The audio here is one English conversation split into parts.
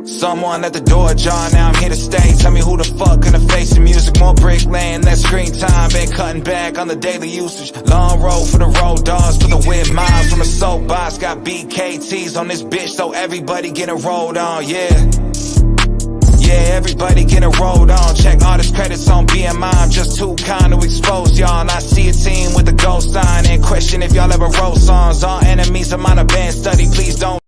Someone at the door, John, now I'm here to stay. Tell me who the fuck gonna face the music. More brick laying, less screen time. Been cutting back on the daily usage. Long road for the road dogs, for the weird miles from a soapbox. Got BKTs on this bitch, so everybody getting rolled on, yeah. Yeah, everybody getting rolled on. Check all this credits on BMI. I'm just too kind to expose y'all. And I see a team with a ghost sign and question if y'all ever wrote songs. All enemies of mine, a band study, please don't.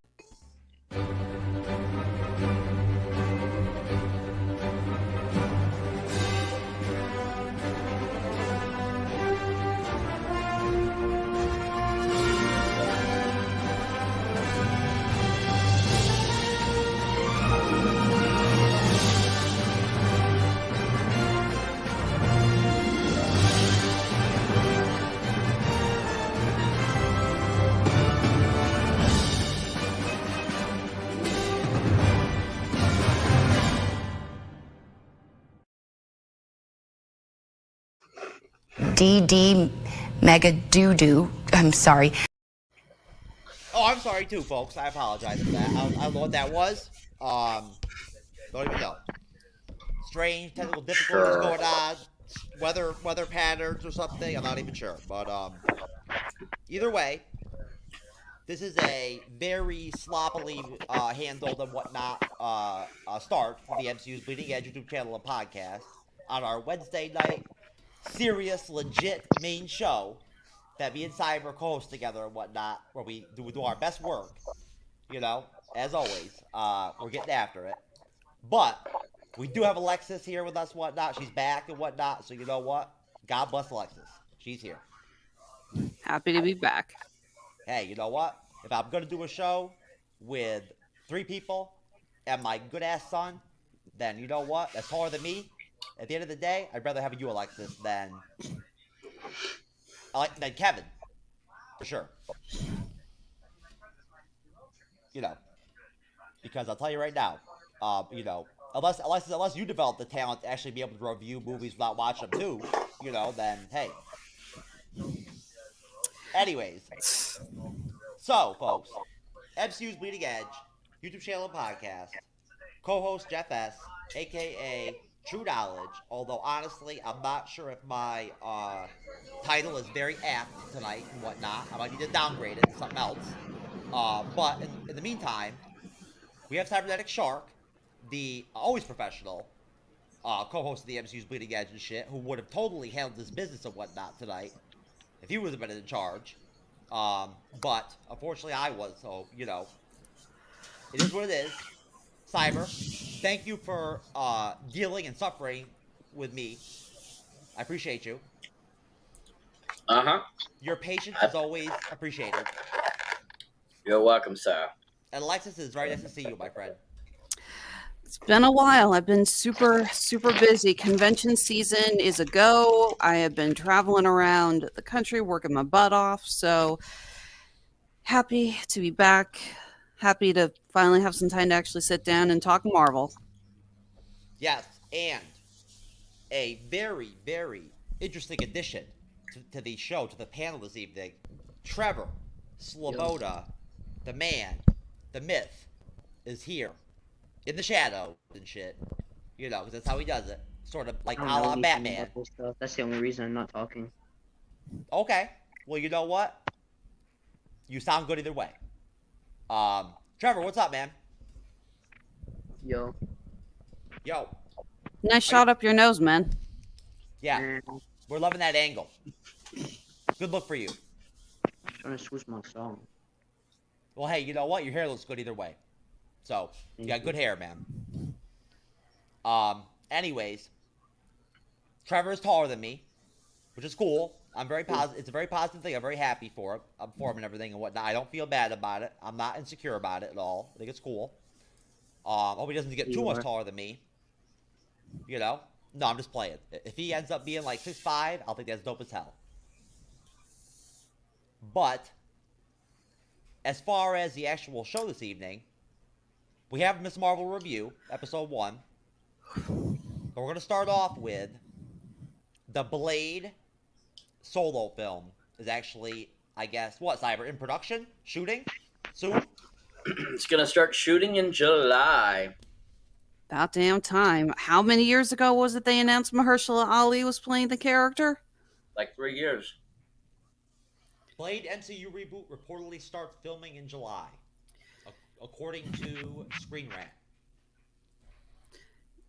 DD Mega Doo-Doo. I'm sorry. Oh, I'm sorry too, folks. I apologize for that. I don't know what that was. Don't even know. Strange technical difficulties going on. Weather patterns or something. I'm not even sure. But either way, this is a very sloppily handled and whatnot start for the MCU's Bleeding Edge YouTube channel and podcast on our Wednesday night serious, legit main show that me and Cyber co-host together and whatnot, where we do our best work, you know, as always. We're getting after it. But we do have Alexis here with us, whatnot. She's back and whatnot, so you know what? God bless Alexis. She's here. Happy to be back. Hey, you know what? If I'm going to do a show with 3 people and my good-ass son, then you know what? That's taller than me. At the end of the day, I'd rather have you, Alexis, than Kevin. For sure. You know. Because I'll tell you right now, you know, unless you develop the talent to actually be able to review movies without watching them too, you know, then, hey. Anyways. So, folks, MCU's Bleeding Edge, YouTube channel and podcast, co-host Jeff S., a.k.a. True Knowledge, although honestly, I'm not sure if my title is very apt tonight and whatnot. I might need to downgrade it to something else. But in the meantime, we have Cybernetic Shark, the always professional co-host of the MCU's Bleeding Edge and shit, who would have totally handled this business and whatnot tonight if he would have been in charge. But unfortunately I was, so, you know, it is what it is. Cyber, thank you for dealing and suffering with me. I appreciate you. Your patience is always appreciated. You're welcome, sir. And Alexis, it's very nice to see you, my friend. It's been a while. I've been super busy. Convention season is a go. I have been traveling around the country, working my butt off. So happy to be back. Happy to finally have some time to actually sit down and talk Marvel. Yes, and a very, very interesting addition to the show, to the panel this evening. Trevor Sloboda, the man, the myth, is here. In the shadow and shit. You know, because that's how he does it. Sort of like a la Batman. That's the only reason I'm not talking. Okay. Well, you know what? You sound good either way. Trevor, what's up, man? Yo. Nice shot up your nose, man. Yeah. We're loving that angle. Good look for you. I'm trying to switch my song. Well, hey, you know what? Your hair looks good either way. So, you got good hair, man. Anyways. Trevor is taller than me, which is cool. I'm very positive. It's a very positive thing. I'm very happy for it. I'm for him and everything and whatnot. I don't feel bad about it. I'm not insecure about it at all. I think it's cool. Hope he doesn't get too much taller than me. You know? No, I'm just playing. If he ends up being like 6'5", I'll think that's dope as hell. But, as far as the actual show this evening, we have Ms. Marvel review, episode 1. But we're going to start off with the Blade solo film is actually, I guess, what, Cyber, in production? Shooting? Soon? It's going to start shooting in July. About damn time. How many years ago was it they announced Mahershala Ali was playing the character? Like 3 years. Blade MCU reboot reportedly starts filming in July, according to Screen Rant.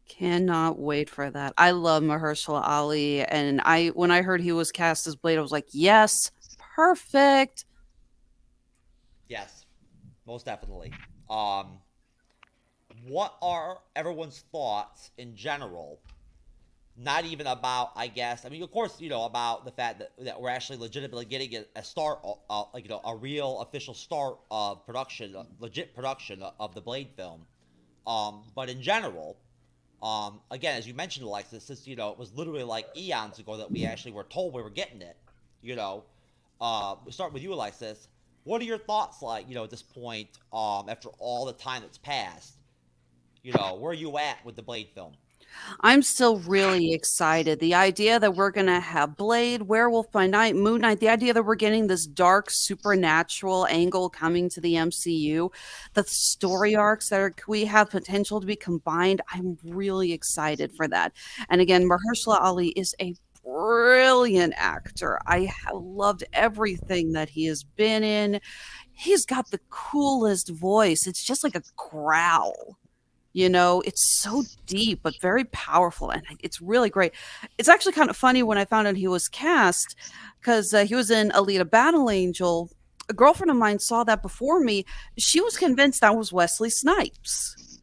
Cannot wait for that. I love Mahershala Ali, and when I heard he was cast as Blade, I was like, yes, perfect. Yes, most definitely. What are everyone's thoughts in general? Not even about, I guess. I mean, of course, about the fact that we're actually legitimately getting a start, a real official start of production, legit production of the Blade film. But in general, again, as you mentioned, Alexis, since it was literally like eons ago that we actually were told we were getting it. We'll start with you, Alexis. What are your thoughts like? At this point, after all the time that's passed, where are you at with the Blade film? I'm still really excited. The idea that we're going to have Blade, Werewolf by Night, Moon Knight, the idea that we're getting this dark supernatural angle coming to the MCU, the story arcs that we have potential to be combined, I'm really excited for that. And again, Mahershala Ali is a brilliant actor. I have loved everything that he has been in. He's got the coolest voice. It's just like a growl. It's so deep, but very powerful, and it's really great. It's actually kind of funny when I found out he was cast, because he was in Alita Battle Angel. A girlfriend of mine saw that before me. She was convinced that was Wesley Snipes,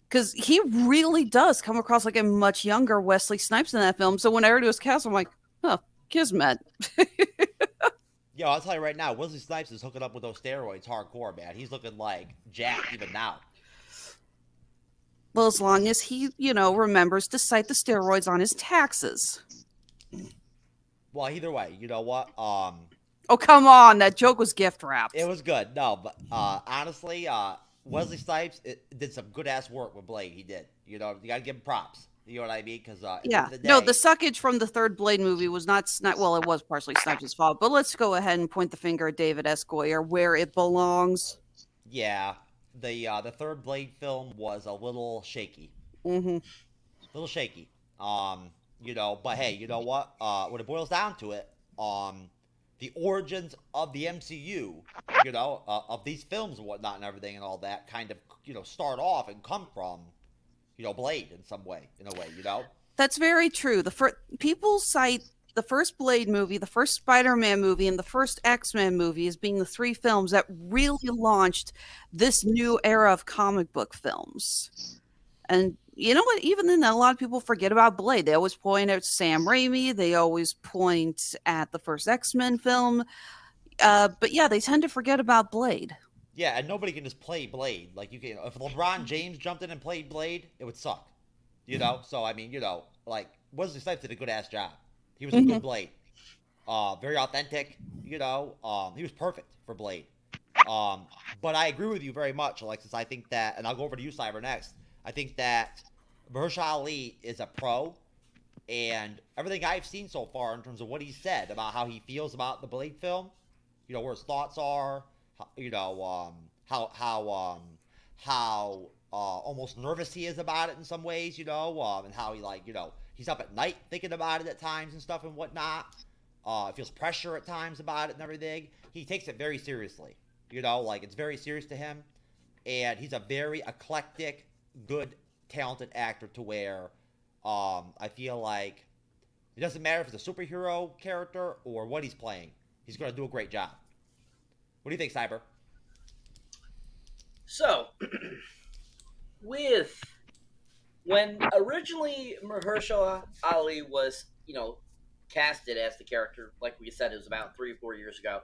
because he really does come across like a much younger Wesley Snipes in that film. So when I heard he was cast, I'm like, oh, kismet. Yo, I'll tell you right now, Wesley Snipes is hooking up with those steroids hardcore, man. He's looking like jacked even now. Well, as long as he, remembers to cite the steroids on his taxes. Well, either way, you know what? Oh, come on. That joke was gift wrapped. It was good. No, but honestly, Wesley Snipes did some good-ass work with Blade. He did. You got to give him props. You know what I mean? Because yeah. The suckage from the third Blade movie was not well, it was partially Snipes' fault. But let's go ahead and point the finger at David S. Goyer where it belongs. Yeah. The third Blade film was a little shaky. Mm-hmm. A little shaky. But hey, you know what? When it boils down to it, the origins of the MCU, of these films and whatnot and everything and all that kind of, start off and come from, Blade in a way, That's very true. People cite the first Blade movie, the first Spider-Man movie, and the first X-Men movie as being the three films that really launched this new era of comic book films. And you know what? Even then, a lot of people forget about Blade. They always point at Sam Raimi. They always point at the first X-Men film. But yeah, they tend to forget about Blade. Yeah, and nobody can just play Blade. Like, you can, if LeBron James jumped in and played Blade, it would suck. So, I mean, like, Wesley Snipes did a good-ass job. He was a good Blade. Very authentic, he was perfect for Blade. But I agree with you very much, Alexis. I think that, and I'll go over to you, Cyber, next. I think that Mahershala Ali is a pro, and everything I've seen so far in terms of what he said about how he feels about the Blade film, where his thoughts are, how almost nervous he is about it in some ways, and how he he's up at night thinking about it at times and stuff and whatnot. Feels pressure at times about it and everything. He takes it very seriously, it's very serious to him, and he's a very eclectic, good, talented actor to where I feel like it doesn't matter if it's a superhero character or what he's playing. He's going to do a great job. What do you think, Cyber? So, when originally Mahershala Ali was, casted as the character, like we said, it was about 3 or 4 years ago.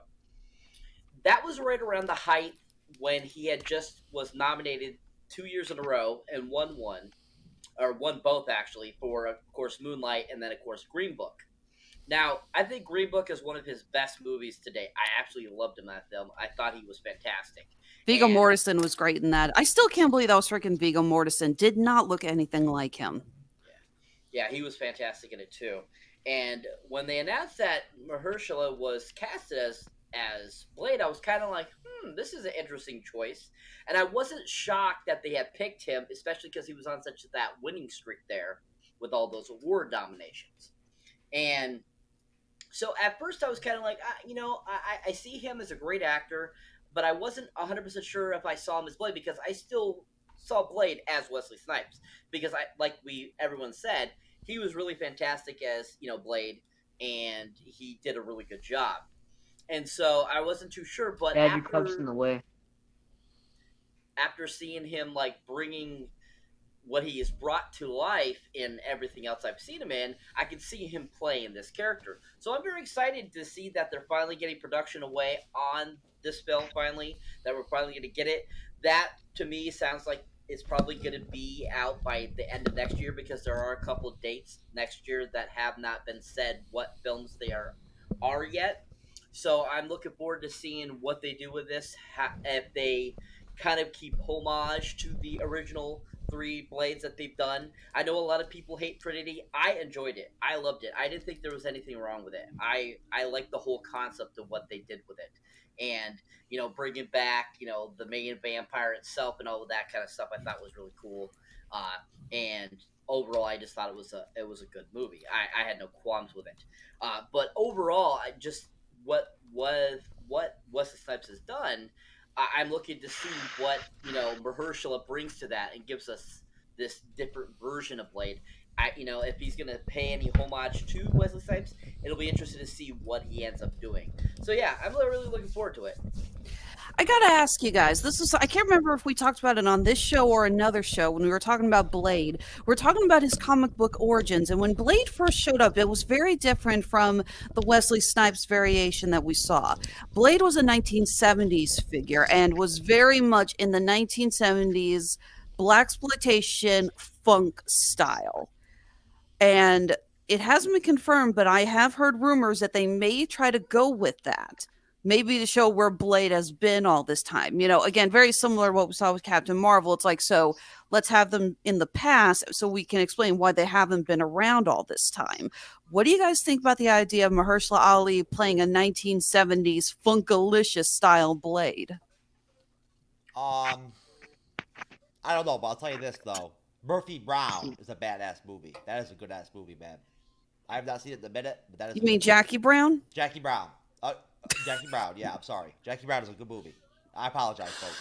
That was right around the height when he had just was nominated 2 years in a row and won both actually, for of course Moonlight and then of course Green Book. Now, I think Green Book is one of his best movies to date. I absolutely loved him in that film. I thought he was fantastic. Viggo Mortensen was great in that. I still can't believe that was freaking Viggo Mortensen. Did not look anything like him. Yeah, he was fantastic in it too. And when they announced that Mahershala was casted as as Blade, I was kind of like, this is an interesting choice. And I wasn't shocked that they had picked him, especially because he was on such that winning streak there with all those award nominations. And so at first I was kind of like, I see him as a great actor, but I wasn't 100% sure if I saw him as Blade because I still saw Blade as Wesley Snipes because everyone said, he was really fantastic as, Blade, and he did a really good job. And so I wasn't too sure, but Dad, your cup's in the way. after seeing him like bringing what he has brought to life in everything else I've seen him in, I can see him playing this character. So I'm very excited to see that they're finally getting production away on this film, that we're finally going to get it. That, to me, sounds like it's probably going to be out by the end of next year because there are a couple of dates next year that have not been said what films they are yet. So I'm looking forward to seeing what they do with this, if they kind of keep homage to the original 3 Blades that they've done. I know a lot of people hate Trinity. I enjoyed it. I loved it. I didn't think there was anything wrong with it. I like the whole concept of what they did with it. And, bringing back, the main vampire itself and all of that kind of stuff I thought was really cool. And overall, I just thought it was a good movie. I had no qualms with it. But overall, I just what Wesley Snipes has done, I'm looking to see what Mahershala brings to that and gives us this different version of Blade. If he's gonna pay any homage to Wesley Snipes, it'll be interesting to see what he ends up doing. So yeah, I'm really looking forward to it. I gotta ask you guys, I can't remember if we talked about it on this show or another show when we were talking about Blade. We're talking about his comic book origins, and when Blade first showed up, it was very different from the Wesley Snipes variation that we saw. Blade was a 1970s figure and was very much in the 1970s blaxploitation funk style. And it hasn't been confirmed, but I have heard rumors that they may try to go with that. Maybe to show where Blade has been all this time. Again, very similar to what we saw with Captain Marvel. It's like, so let's have them in the past so we can explain why they haven't been around all this time. What do you guys think about the idea of Mahershala Ali playing a 1970s Funkalicious style Blade? I don't know, but I'll tell you this, though. Murphy Brown is a badass movie. That is a good-ass movie, man. I have not seen it in a minute, but that is You mean Jackie Brown? Jackie Brown. Jackie Brown, yeah, I'm sorry. Jackie Brown is a good movie. I apologize, folks.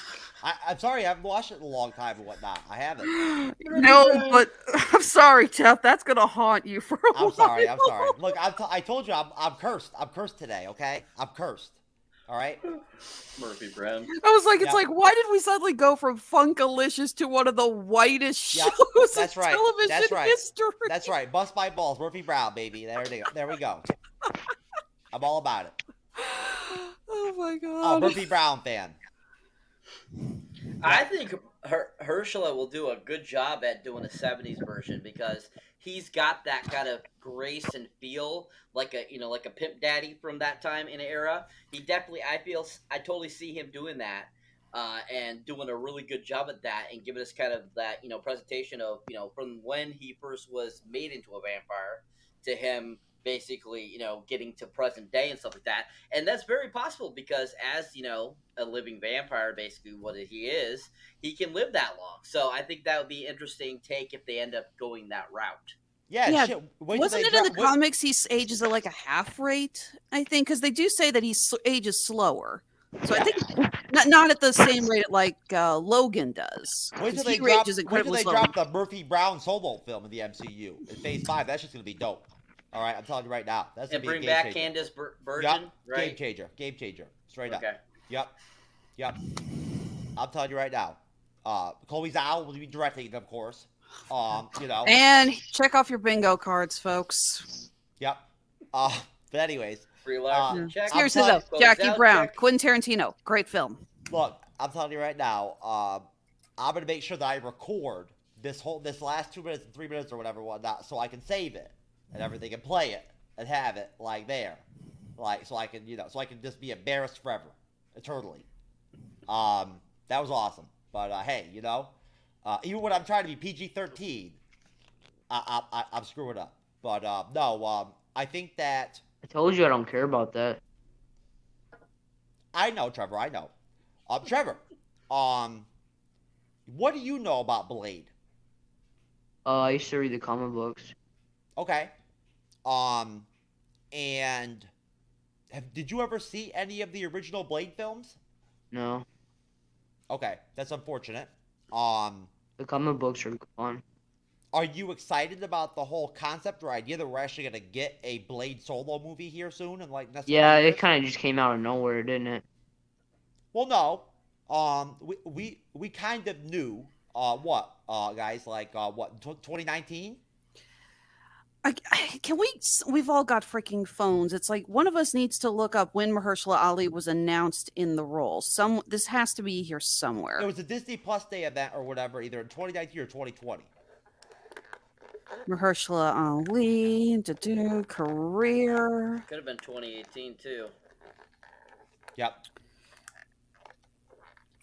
I'm sorry, I haven't watched it in a long time and whatnot. I haven't. No, but I'm sorry, Jeff. That's going to haunt you for a while. I'm sorry. Look, I told you I'm cursed. I'm cursed today, okay? I'm cursed. All right? Murphy Brown. I was like, it's like, why did we suddenly go from Funkalicious to one of the whitest shows in television history? That's right. Bust my balls. Murphy Brown, baby. There we go. I'm all about it. Oh my god. Oh, Murphy Brown fan. I think Mahershala will do a good job at doing a 70s version because he's got that kind of grace and feel like a pimp daddy from that time in an era. He definitely, I totally see him doing that and doing a really good job at that and giving us kind of that, presentation of, from when he first was made into a vampire to him basically, getting to present day and stuff like that. And that's very possible because as, a living vampire, basically what he is, he can live that long. So I think that would be an interesting take if they end up going that route. Yeah. Shit. Wasn't it in the comics he ages at like a half rate, I think? Because they do say that he ages slower. So I think not at the same rate like Logan does. When do they drop the Murphy Brown solo film in the MCU? In Phase 5, that's just going to be dope. All right, I'm telling you right now. That's gonna be bring a game back changer. Candace Bergen, right? Game changer, straight up. Okay. Yep. I'm telling you right now. Chloe Zhao will be directing it, of course. And check off your bingo cards, folks. Yep. But anyways. Seriously though, Jackie Brown, Quentin Tarantino, great film. Look, I'm telling you right now. I'm gonna make sure that I record this last 2 minutes and 3 minutes or whatnot, so I can save it and everything and play it and have it like there, like so I can just be embarrassed forever, eternally. That was awesome. But hey, even when I'm trying to be PG-13, I'm screwing up. But no, I think that I told you I don't care about that. I know, Trevor. I know. Trevor, um, what do you know about Blade? I used to read the comic books. Okay. And did you ever see any of the original Blade films? No, Okay, that's unfortunate. Um, the comic books are fun. are you excited about the whole concept or idea that we're actually gonna get a Blade solo movie here soon in like next couple Yeah, years? it kind of just came out of nowhere, didn't it? Well, no. We kind of knew. What? Guys, like what? 2019. Can we? We've all got freaking phones. It's like one of us needs to look up when Mahershala Ali was announced in the role. This has to be here somewhere. It was a Disney Plus Day event or whatever, either in 2019 or 2020. Mahershala Ali, career. Could have been 2018 too. Yep.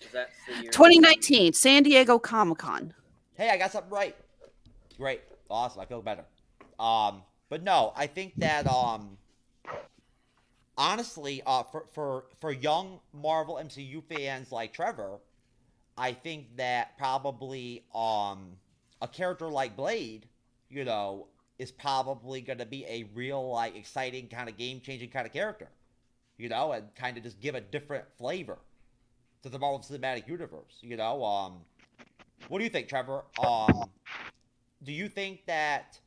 'Cause that's the year. 2019, San Diego Comic-Con. Hey, I got something right. Great. Awesome. I feel better. But no, I think that honestly, for young Marvel MCU fans like Trevor, I think that probably a character like Blade, you know, is probably going to be a real like exciting kind of game changing kind of character, you know, and kind of just give a different flavor to the Marvel Cinematic Universe. You know, what do you think, Trevor? Do you think that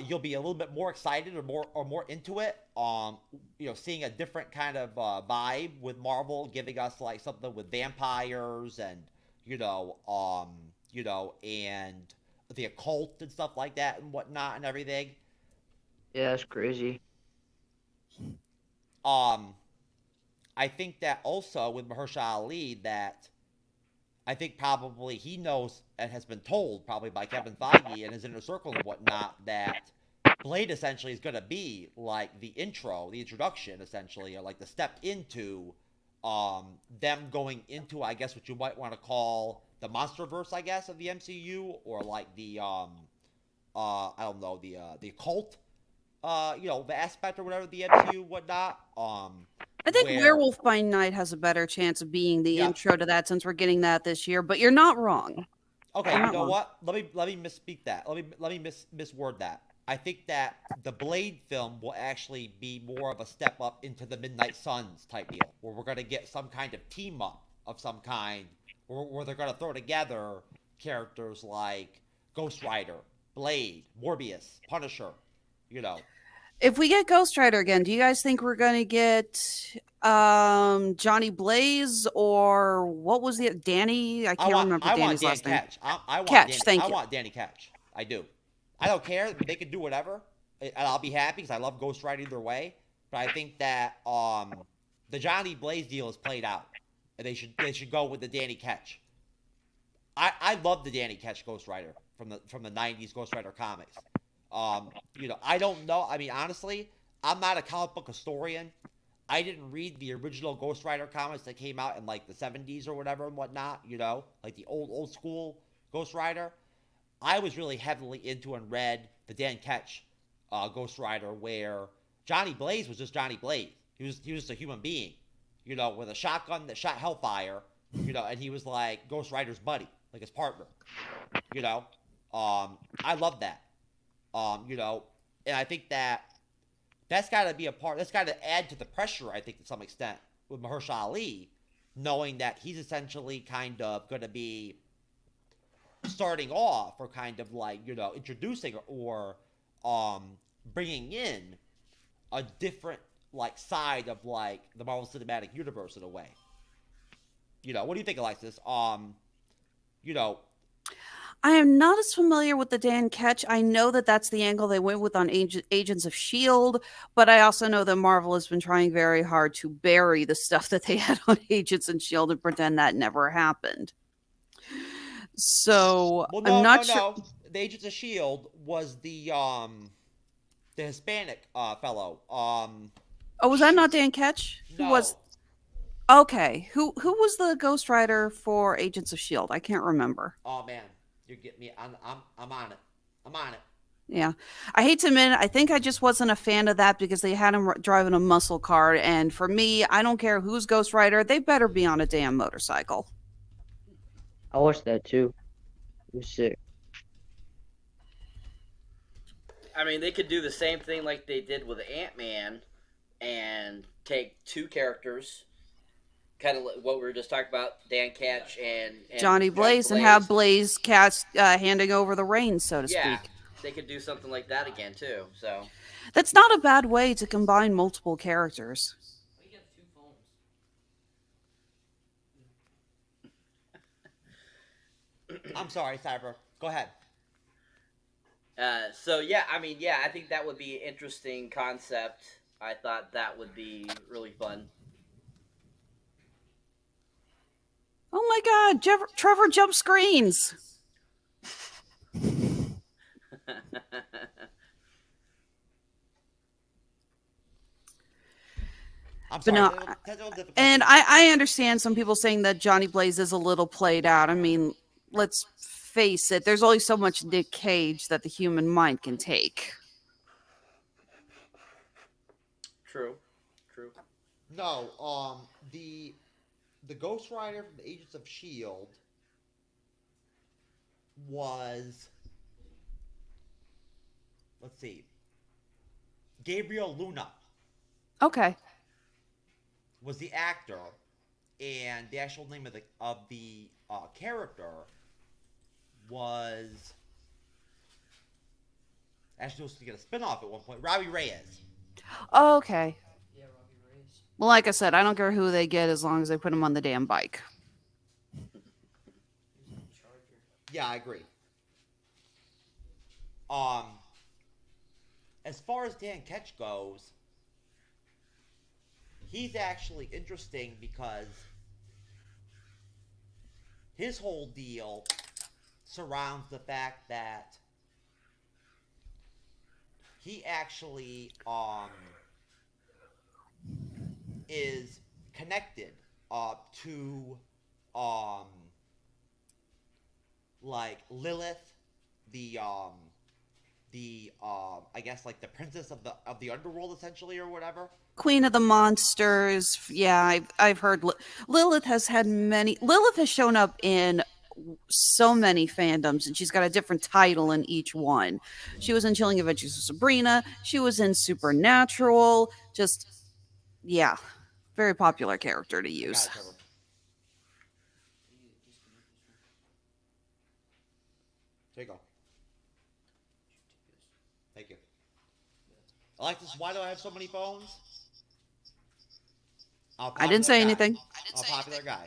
you'll be a little bit more excited or more into it? You know, seeing a different kind of vibe with Marvel, giving us like something with vampires and and the occult and stuff like that and whatnot and everything. Yeah, it's crazy. I think that also with Mahershala Ali that I think probably he knows and has been told probably by Kevin Feige and his inner circle and whatnot that Blade essentially is going to be like the introduction essentially, or like the step into them going into, I guess, what you might want to call the MonsterVerse, I guess, of the MCU, or like the I don't know, the occult, the aspect or whatever of the MCU, whatnot. I think Werewolf by Night has a better chance of being the intro to that since we're getting that this year. But you're not wrong. Okay, you know what? Let me misspeak that. Let me misword that. I think that the Blade film will actually be more of a step up into the Midnight Suns type deal, where we're gonna get some kind of team up of some kind, where they're gonna throw together characters like Ghost Rider, Blade, Morbius, Punisher, you know. If we get Ghost Rider again, do you guys think we're gonna get Johnny Blaze or what was the Danny? I can't remember Danny's last name. I want Ketch, Danny, thank you. I want Danny Ketch. I do. I don't care. They can do whatever, and I'll be happy because I love Ghost Rider either way. But I think that the Johnny Blaze deal is played out, and they should go with the Danny Ketch. I love the Danny Ketch Ghost Rider from the '90s Ghost Rider comics. I don't know. I mean, honestly, I'm not a comic book historian. I didn't read the original Ghost Rider comics that came out in like the 70s or whatever and whatnot, like the old school Ghost Rider. I was really heavily into and read the Dan Ketch Ghost Rider, where Johnny Blaze was just Johnny Blaze. He was just a human being, with a shotgun that shot Hellfire, and he was like Ghost Rider's buddy, like his partner, I love that. And I think that's got to be a part. That's got to add to the pressure, I think, to some extent, with Mahershala Ali, knowing that he's essentially kind of going to be starting off, or kind of like introducing or bringing in a different like side of like the Marvel Cinematic Universe in a way. What do you think, Alexis? I am not as familiar with the Dan Ketch. I know that that's the angle they went with on Agents of S.H.I.E.L.D., but I also know that Marvel has been trying very hard to bury the stuff that they had on Agents of S.H.I.E.L.D. and pretend that never happened. So, I'm not sure. No. The Agents of S.H.I.E.L.D. was the Hispanic fellow. Was that not Dan Ketch? No. Who was... Okay. Who was the Ghost Rider for Agents of S.H.I.E.L.D.? I can't remember. Oh, man. You get me. I'm on it. I'm on it. Yeah. I hate to admit it, I think I just wasn't a fan of that because they had him driving a muscle car. And for me, I don't care who's Ghost Rider, they better be on a damn motorcycle. I watched that too. It was sick. I mean, they could do the same thing like they did with Ant-Man and take two characters, kind of like what we were just talking about, Dan Catch and Johnny Blaze, and have Blaze cast handing over the reins, so to Yeah, speak. they could do something like that again too. So That's not a bad way to combine multiple characters. I'm sorry, Cyber. Go ahead. So yeah, I mean, yeah, I think that would be an interesting concept. I thought that would be really fun. Oh my god, Trevor jump screens! I'm sorry. No, technical difficulty. and I understand some people saying that Johnny Blaze is a little played out. I mean, let's face it, there's only so much Nick Cage that the human mind can take. True. True. No, the Ghost Rider from the Agents of S.H.I.E.L.D. was, let's see, Gabriel Luna Okay. was the actor, and the actual name of the character was, actually was to get a spin-off at one point, Robbie Reyes. Oh, okay. Well, like I said, I don't care who they get as long as they put him on the damn bike. Yeah, I agree. As far as Dan Ketch goes, he's actually interesting because his whole deal surrounds the fact that he actually is connected to like Lilith, the I guess like the princess of the underworld essentially or whatever. Queen of the Monsters. Yeah, I've heard Lilith has had many. Lilith has shown up in so many fandoms, and she's got a different title in each one. She was in Chilling Adventures of Sabrina. She was in Supernatural. Just, yeah, very popular character to use. Got it, Trevor. There you go. Thank you. Alexis, why do I have so many phones? I didn't say anything. A popular guy.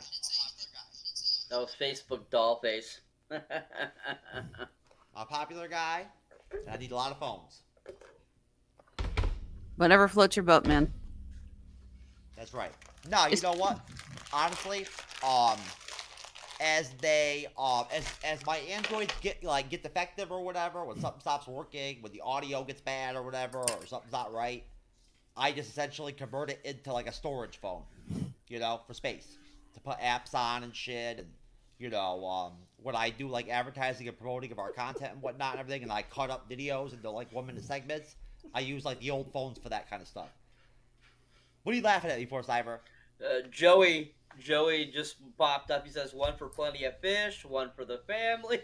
That was Facebook doll face. A popular guy. And I need a lot of phones. Whatever floats your boat, man. That's right. No, you know what? Honestly, as they as my Androids get defective or whatever, when something stops working, when the audio gets bad or whatever, or something's not right, I just essentially convert it into like a storage phone, you know, for space to put apps on and shit, and you know, when I do like advertising and promoting of our content and whatnot and everything, and I cut up videos into like 1-minute segments, I use like the old phones for that kind of stuff. What are you laughing at me for, Cyber? Joey just popped up. He says, one for plenty of fish, one for the family.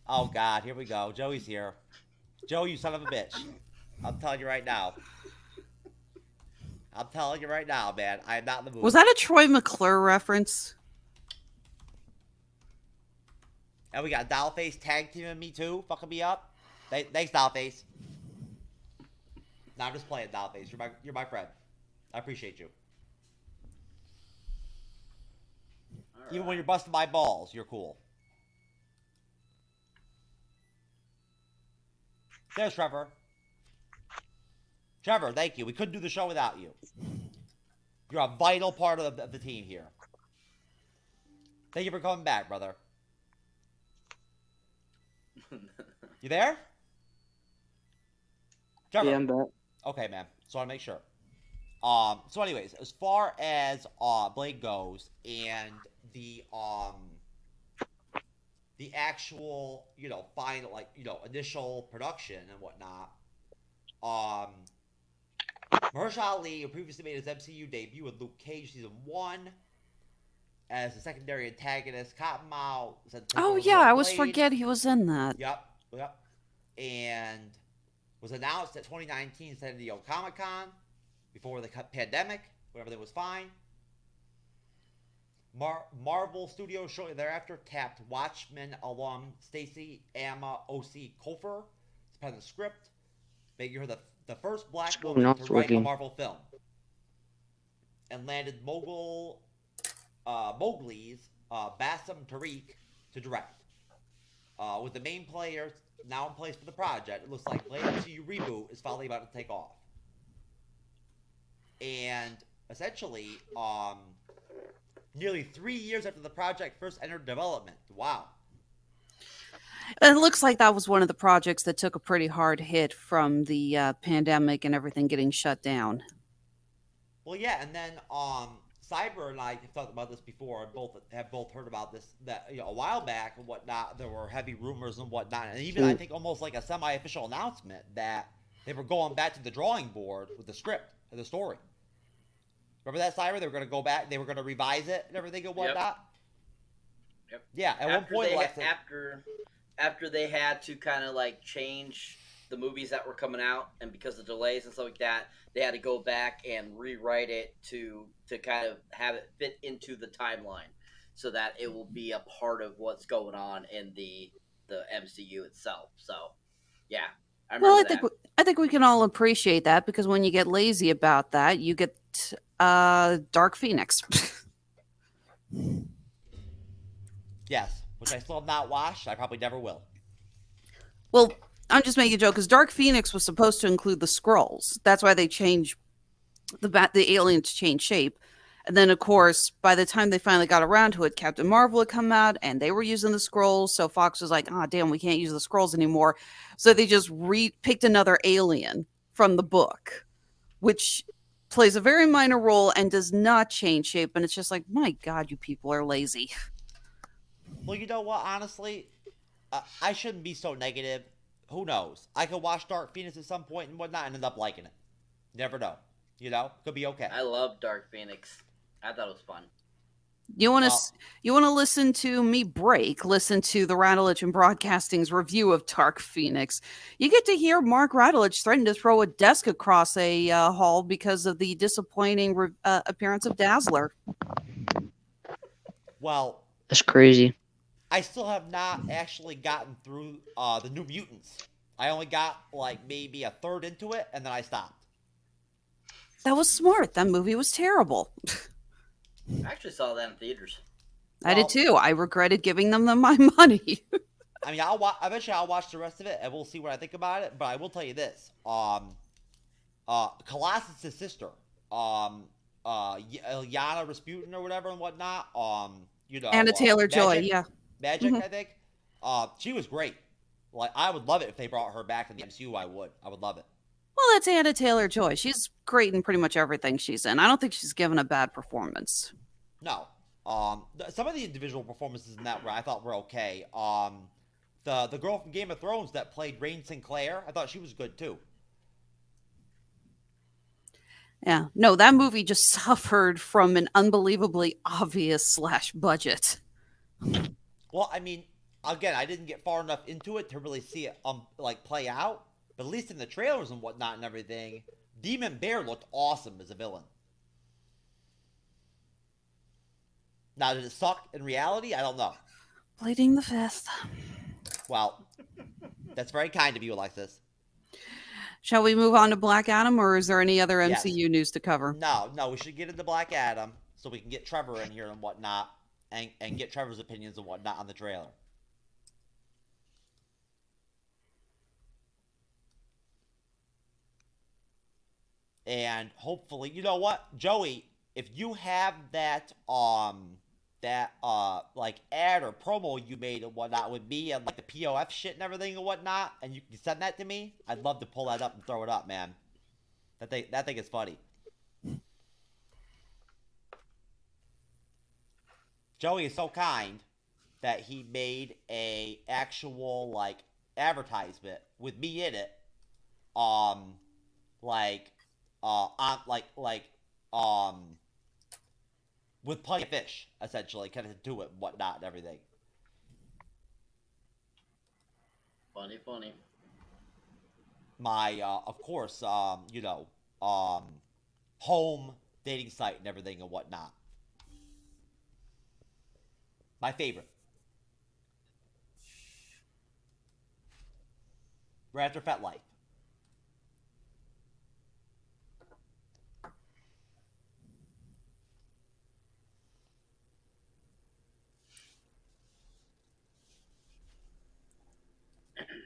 Oh, God. Here we go. Joey's here. Joey, you son of a bitch. I'm telling you right now. I'm telling you right now, man. I am not in the mood. Was that a Troy McClure reference? And we got Dollface tag teaming me, too. Fucking me up. Thanks, Dollface. No, I'm just playing, Dollface. You're my friend. I appreciate you. Right. Even when you're busting my balls, you're cool. There's Trevor. Trevor, thank you. We couldn't do the show without you. You're a vital part of the team here. Thank you for coming back, brother. You there? Trevor. Yeah, I'm back. Okay, man. So I want to make sure. So anyways, as far as Blade goes and the the actual, final, initial production and whatnot, Mahershala Ali, who previously made his MCU debut with Luke Cage Season 1 as a secondary antagonist, Cottonmouth, Oh yeah, I always forget he was in that. Yep. And was announced at 2019 San Diego Comic-Con before the pandemic, when everything was fine. Marvel Studios shortly thereafter tapped Watchmen alum Stacey Amma O.C. Kofer to pen the script, making her the first black woman to write a Marvel film, and landed Mowgli's Bassem Tariq to direct. With the main players now in place for the project, it looks like the MCU reboot is finally about to take off. And essentially, nearly 3 years after the project first entered development. Wow. It looks like that was one of the projects that took a pretty hard hit from the pandemic and everything getting shut down. Well, yeah, and then Cyber and I have talked about this before, and have both heard about this, that a while back and whatnot, there were heavy rumors and whatnot, and even I think almost like a semi-official announcement that they were going back to the drawing board with the script and the story. Remember that, Cyber? They were going to go back, they were going to revise it and everything and whatnot? Yep. Yeah, at one point, after they had to kind of like change the movies that were coming out, and because of delays and stuff like that, they had to go back and rewrite it to kind of have it fit into the timeline, so that it will be a part of what's going on in the MCU itself. So, yeah, I remember I think we can all appreciate that, because when you get lazy about that, you get Dark Phoenix. Yes, which I still have not watched. I probably never will. Well, I'm just making a joke, because Dark Phoenix was supposed to include the Skrulls. That's why they changed the alien to change shape. And then, of course, by the time they finally got around to it, Captain Marvel had come out, and they were using the Skrulls. So Fox was like, damn, we can't use the Skrulls anymore. So they just picked another alien from the book, which plays a very minor role and does not change shape. And it's just like, my God, you people are lazy. Well, you know what? Honestly, I shouldn't be so negative. Who knows? I could watch Dark Phoenix at some point and whatnot and end up liking it. Never know. Could be okay. I love Dark Phoenix. I thought it was fun. You want to listen to me listen to the Radulich and Broadcasting's review of Dark Phoenix. You get to hear Mark Radulich threaten to throw a desk across a hall because of the disappointing appearance of Dazzler. Well, that's crazy. I still have not actually gotten through the New Mutants. I only got like maybe a third into it, and then I stopped. That was smart. That movie was terrible. I actually saw that in theaters. I did too. I regretted giving them my money. I mean, eventually I'll watch the rest of it, and we'll see what I think about it. But I will tell you this: Colossus' sister, Yana Rasputin or whatever and whatnot. Anna Taylor-Joy, Magic, I think. She was great. Like, I would love it if they brought her back in the MCU. I would love it. Well, that's Anna Taylor-Joy. She's great in pretty much everything she's in. I don't think she's given a bad performance. No. Some of the individual performances in that I thought were okay. The girl from Game of Thrones that played Rain Sinclair, I thought she was good too. Yeah. No, that movie just suffered from an unbelievably obvious /budget. Well, I mean, again, I didn't get far enough into it to really see it play out. But at least in the trailers and whatnot and everything, Demon Bear looked awesome as a villain. Now, did it suck in reality? I don't know. Bleeding the Fifth. Well, that's very kind of you, Alexis. Shall we move on to Black Adam, or is there any other MCU news to cover? No, we should get into Black Adam so we can get Trevor in here and whatnot, and get Trevor's opinions and whatnot on the trailer. And hopefully, you know what, Joey, if you have that ad or promo you made and whatnot with me and like the POF shit and everything and whatnot, and you can send that to me, I'd love to pull that up and throw it up, man. That thing is funny. Joey is so kind. that he made a actual like advertisement with me in it, like, with plenty of fish, essentially, kind of do it and whatnot and everything. Funny. My, of course, home dating site and everything and whatnot. My favorite. Right after FetLife.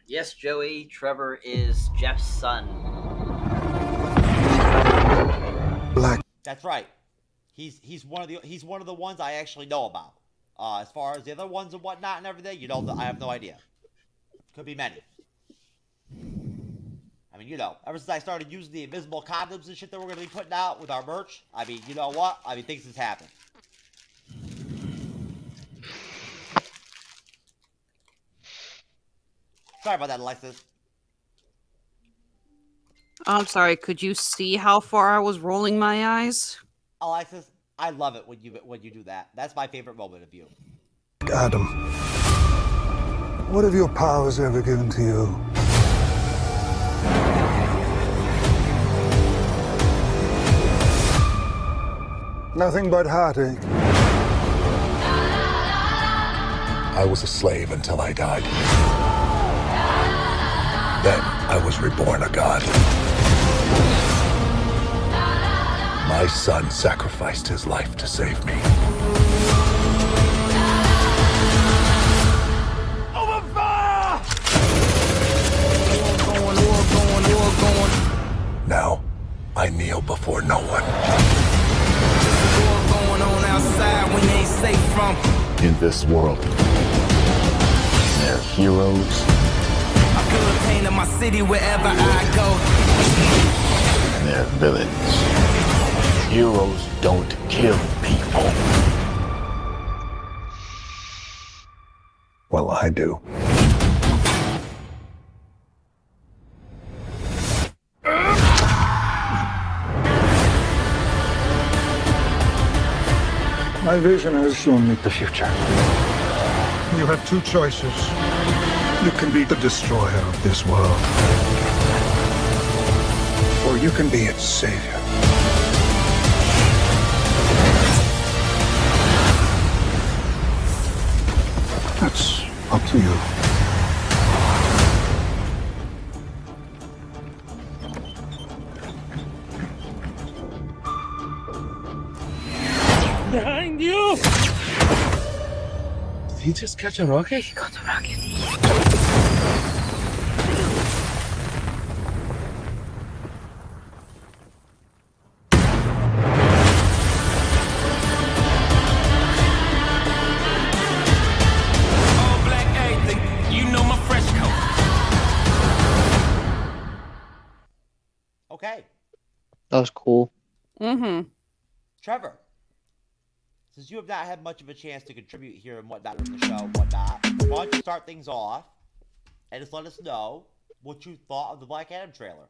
Yes, Joey, Trevor is Jeff's son. That's right. He's one of the ones I actually know about. As far as the other ones and whatnot and everything, I have no idea. Could be many. I mean, ever since I started using the invisible condoms and shit that we're going to be putting out with our merch, I mean, you know what? I mean, things has happened. Sorry about that, Alexis. I'm sorry, could you see how far I was rolling my eyes? Alexis, I love it when you do that. That's my favorite moment of you. Adam, what have your powers ever given to you? Nothing but heartache. I was a slave until I died. Then I was reborn a god. My son sacrificed his life to save me. Open fire! Now, I kneel before no one. In this world, there are heroes. I feel the pain of my city wherever I go. There are villains. Heroes don't kill people. Well, I do. My vision has shown me the future. You have two choices. You can be the destroyer of this world, or you can be its savior. That's up to you. Behind you! Did he just catch a rocket? He got a rocket. All black everything. You know my fresh coat. Okay. That was cool. Mm-hmm. Trevor, since you have not had much of a chance to contribute here and whatnot in the show and whatnot, why don't you start things off and just let us know what you thought of the Black Adam trailer?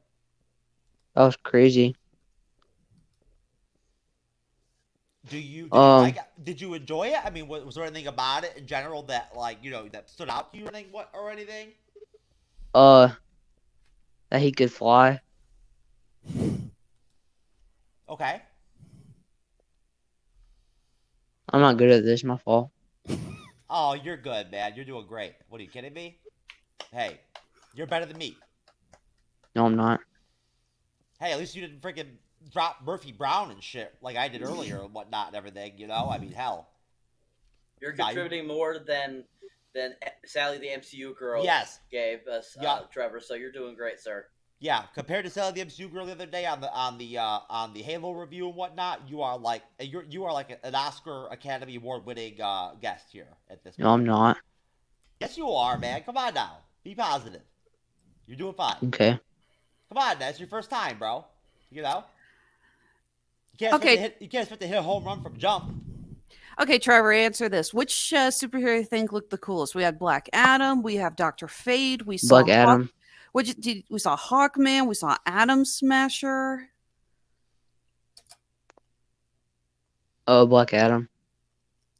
That was crazy. Did you like it? Did you enjoy it? I mean, was there anything about it in general that that stood out to you or anything? That he could fly. Okay. I'm not good at this. My fault. Oh, you're good, man. You're doing great. What are you kidding me? Hey, you're better than me. No, I'm not. Hey, at least you didn't freaking drop Murphy Brown and shit like I did earlier and whatnot and everything. I mean, hell. You're contributing more than Sally the MCU girl Yes. gave us, Trevor. So you're doing great, sir. Yeah, compared to Sally the MCU girl the other day on the Halo review and whatnot, you are like an Oscar Academy Award winning guest here at this point. No, I'm not. Yes, you are, man. Come on now, be positive. You're doing fine. Okay. Come on, that's your first time, bro. You can't expect to hit a home run from jump. Okay, Trevor, answer this. Which superhero you think looked the coolest? We had Black Adam. We have Doctor Fate. We saw Black Adam. we saw Hawkman. We saw Atom Smasher. Oh, Black Adam.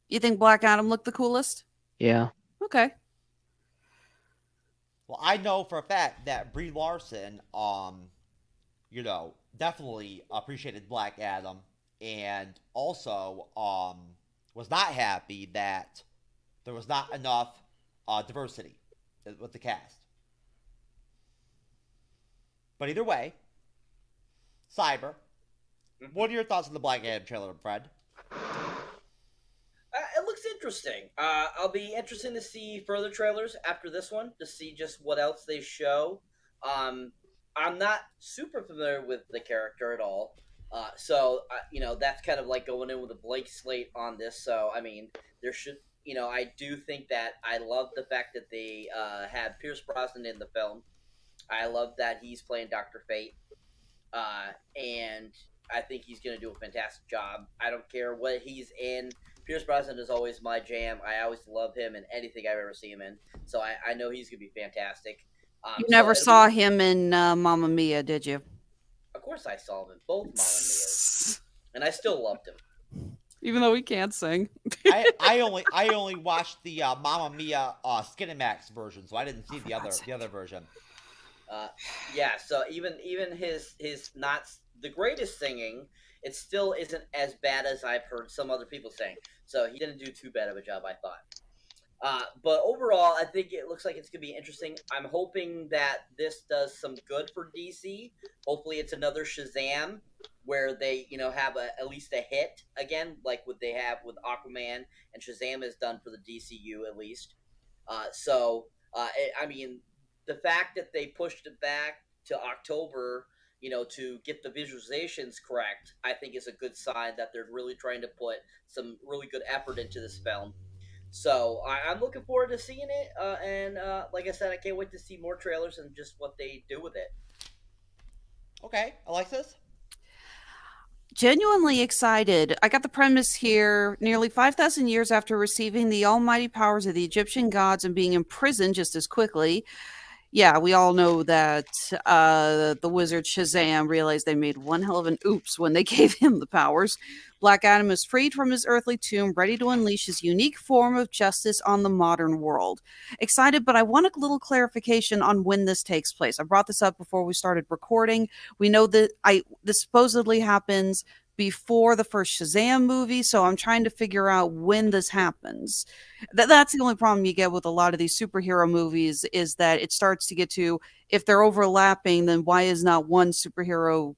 You think Black Adam looked the coolest? Yeah. Okay. Well, I know for a fact that Brie Larson, definitely appreciated Black Adam, and also was not happy that there was not enough diversity with the cast. But either way, Cyber, what are your thoughts on the Black Adam trailer, Fred? It looks interesting. I'll be interested to see further trailers after this one to see just what else they show. I'm not super familiar with the character at all, so that's kind of like going in with a blank slate on this. So I mean, there should, I do think that I love the fact that they had Pierce Brosnan in the film. I love that he's playing Dr. Fate, and I think he's going to do a fantastic job. I don't care what he's in. Pierce Brosnan is always my jam. I always love him in anything I've ever seen him in. So I know he's going to be fantastic. You never saw him in Mamma Mia, did you? Of course I saw him in both Mamma Mia's. And I still loved him. Even though he can't sing. I only watched the Mamma Mia Skinemax version, so I didn't see the other version. Yeah, so even his not the greatest singing, it still isn't as bad as I've heard some other people saying. So he didn't do too bad of a job, I thought. But overall, I think it looks like it's going to be interesting. I'm hoping that this does some good for DC. Hopefully it's another Shazam where they, have at least a hit again, like what they have with Aquaman and Shazam has done for the DCU at least. I mean, the fact that they pushed it back to October, to get the visualizations correct, I think is a good sign that they're really trying to put some really good effort into this film. So I'm looking forward to seeing it, and like I said, I can't wait to see more trailers and just what they do with it. Okay, Alexis? Genuinely excited. I got the premise here. Nearly 5,000 years after receiving the almighty powers of the Egyptian gods and being imprisoned just as quickly, yeah, we all know that the wizard Shazam realized they made one hell of an oops when they gave him the powers. Black Adam is freed from his earthly tomb, ready to unleash his unique form of justice on the modern world. Excited, but I want a little clarification on when this takes place. I brought this up before we started recording. We know that this supposedly happens before the first Shazam movie, so I'm trying to figure out when this happens. That's the only problem you get with a lot of these superhero movies, is that it starts to get to, if they're overlapping, then why is not one superhero,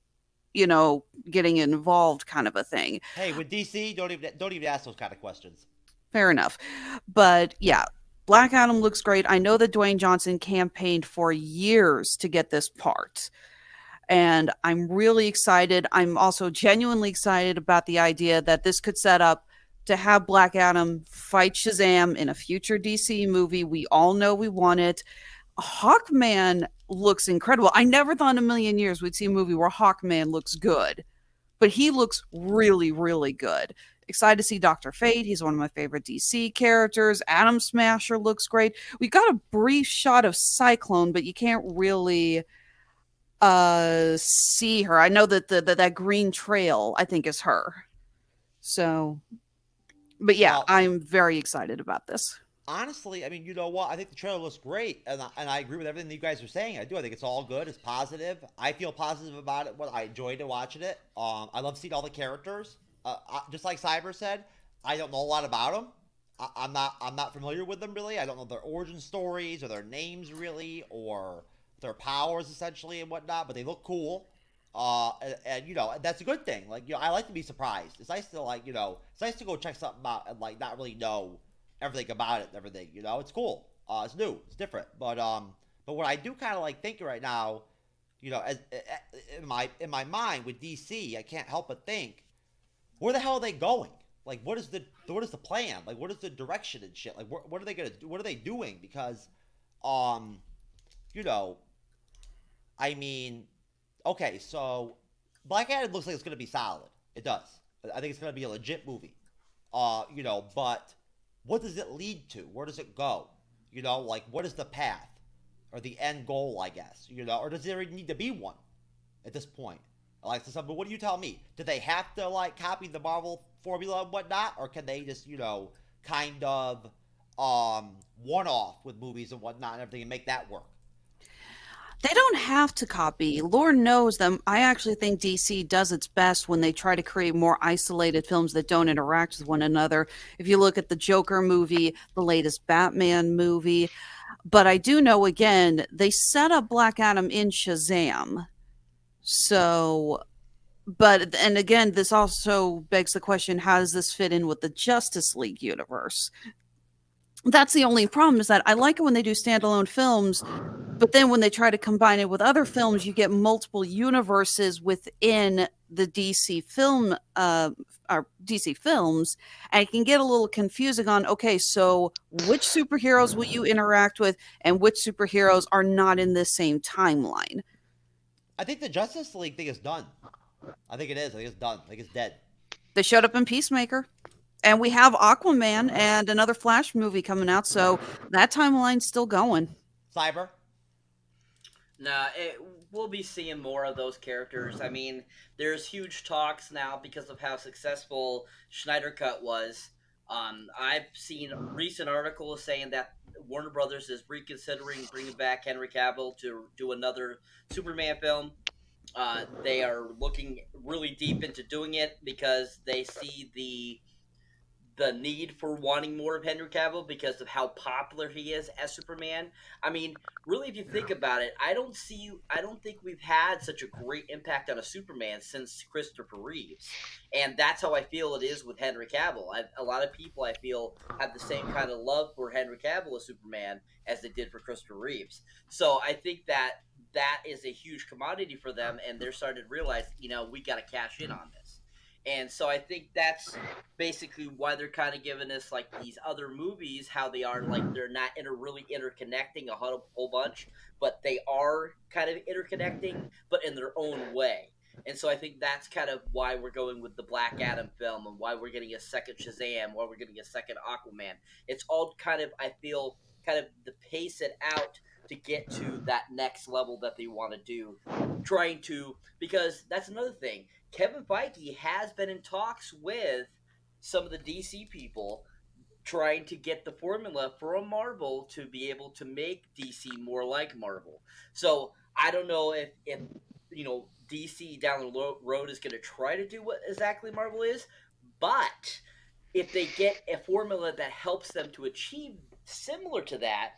getting involved, kind of a thing. Hey, with DC, don't even ask those kind of questions. Fair enough. But yeah, Black Adam looks great. I know that Dwayne Johnson campaigned for years to get this part. And I'm really excited. I'm also genuinely excited about the idea that this could set up to have Black Adam fight Shazam in a future DC movie. We all know we want it. Hawkman looks incredible. I never thought in a million years we'd see a movie where Hawkman looks good, but he looks really, really good. Excited to see Dr. Fate. He's one of my favorite DC characters. Atom Smasher looks great. We got a brief shot of Cyclone, but you can't really see her. I know that that green trail, I think, is her. So, but yeah, I'm very excited about this. Honestly, I mean, you know what? I think the trailer looks great, and I agree with everything that you guys are saying. I do. I think it's all good. It's positive. I feel positive about it. I enjoyed watching it. I love seeing all the characters. Just like Cyber said, I don't know a lot about them. I'm not familiar with them really. I don't know their origin stories or their names really, or their powers essentially and whatnot. But they look cool. And that's a good thing. Like, I like to be surprised. It's nice to it's nice to go check something out and not really know everything about it and everything. It's cool. It's new. It's different. But what I do kind of think right now, as in my mind with DC, I can't help but think, where the hell are they going? Like, what is the plan? Like, what is the direction and shit? Like, what are they gonna do? What are they doing? Because, I mean, okay, so Black Adam looks like it's gonna be solid. It does. I think it's gonna be a legit movie. But what does it lead to? Where does it go? Like, what is the path or the end goal, I guess, or does there even need to be one at this point? Alexis, but what do you tell me? Do they have to, like, copy the Marvel formula and whatnot, or can they just, kind of one-off with movies and whatnot and everything and make that work? They don't have to copy. Lord knows them. I actually think DC does its best when they try to create more isolated films that don't interact with one another. If you look at the Joker movie, the latest Batman movie. But I do know, again, they set up Black Adam in Shazam. So, and again, this also begs the question, how does this fit in with the Justice League universe? That's the only problem, is that I like it when they do standalone films, but then when they try to combine it with other films, you get multiple universes within the DC film, or DC films, and it can get a little confusing on, okay, so which superheroes will you interact with, and which superheroes are not in this same timeline? I think the Justice League thing is done. I think it is. I think it's done. I think it's dead. They showed up in Peacemaker. And we have Aquaman and another Flash movie coming out, so that timeline's still going. Cyber? Nah, we'll be seeing more of those characters. I mean, there's huge talks now because of how successful Snyder Cut was. I've seen recent articles saying that Warner Brothers is reconsidering bringing back Henry Cavill to do another Superman film. They are looking really deep into doing it because they see the need for wanting more of Henry Cavill because of how popular he is as Superman. I mean, really, if you think about it, I don't think we've had such a great impact on a Superman since Christopher Reeves. And that's how I feel it is with Henry Cavill. A lot of people, I feel, have the same kind of love for Henry Cavill as Superman as they did for Christopher Reeves. So I think that is a huge commodity for them, and they're starting to realize, we got to cash in on this. And so I think that's basically why they're kind of giving us, like, these other movies, how they are, like, they're not really interconnecting a whole bunch, but they are kind of interconnecting, but in their own way. And so I think that's kind of why we're going with the Black Adam film and why we're getting a second Shazam, why we're getting a second Aquaman. It's all kind of, I feel, kind of to pace it out to get to that next level that they want to do. Because that's another thing. Kevin Feige has been in talks with some of the DC people trying to get the formula for a Marvel to be able to make DC more like Marvel. So I don't know if DC down the road is going to try to do what exactly Marvel is, but if they get a formula that helps them to achieve similar to that,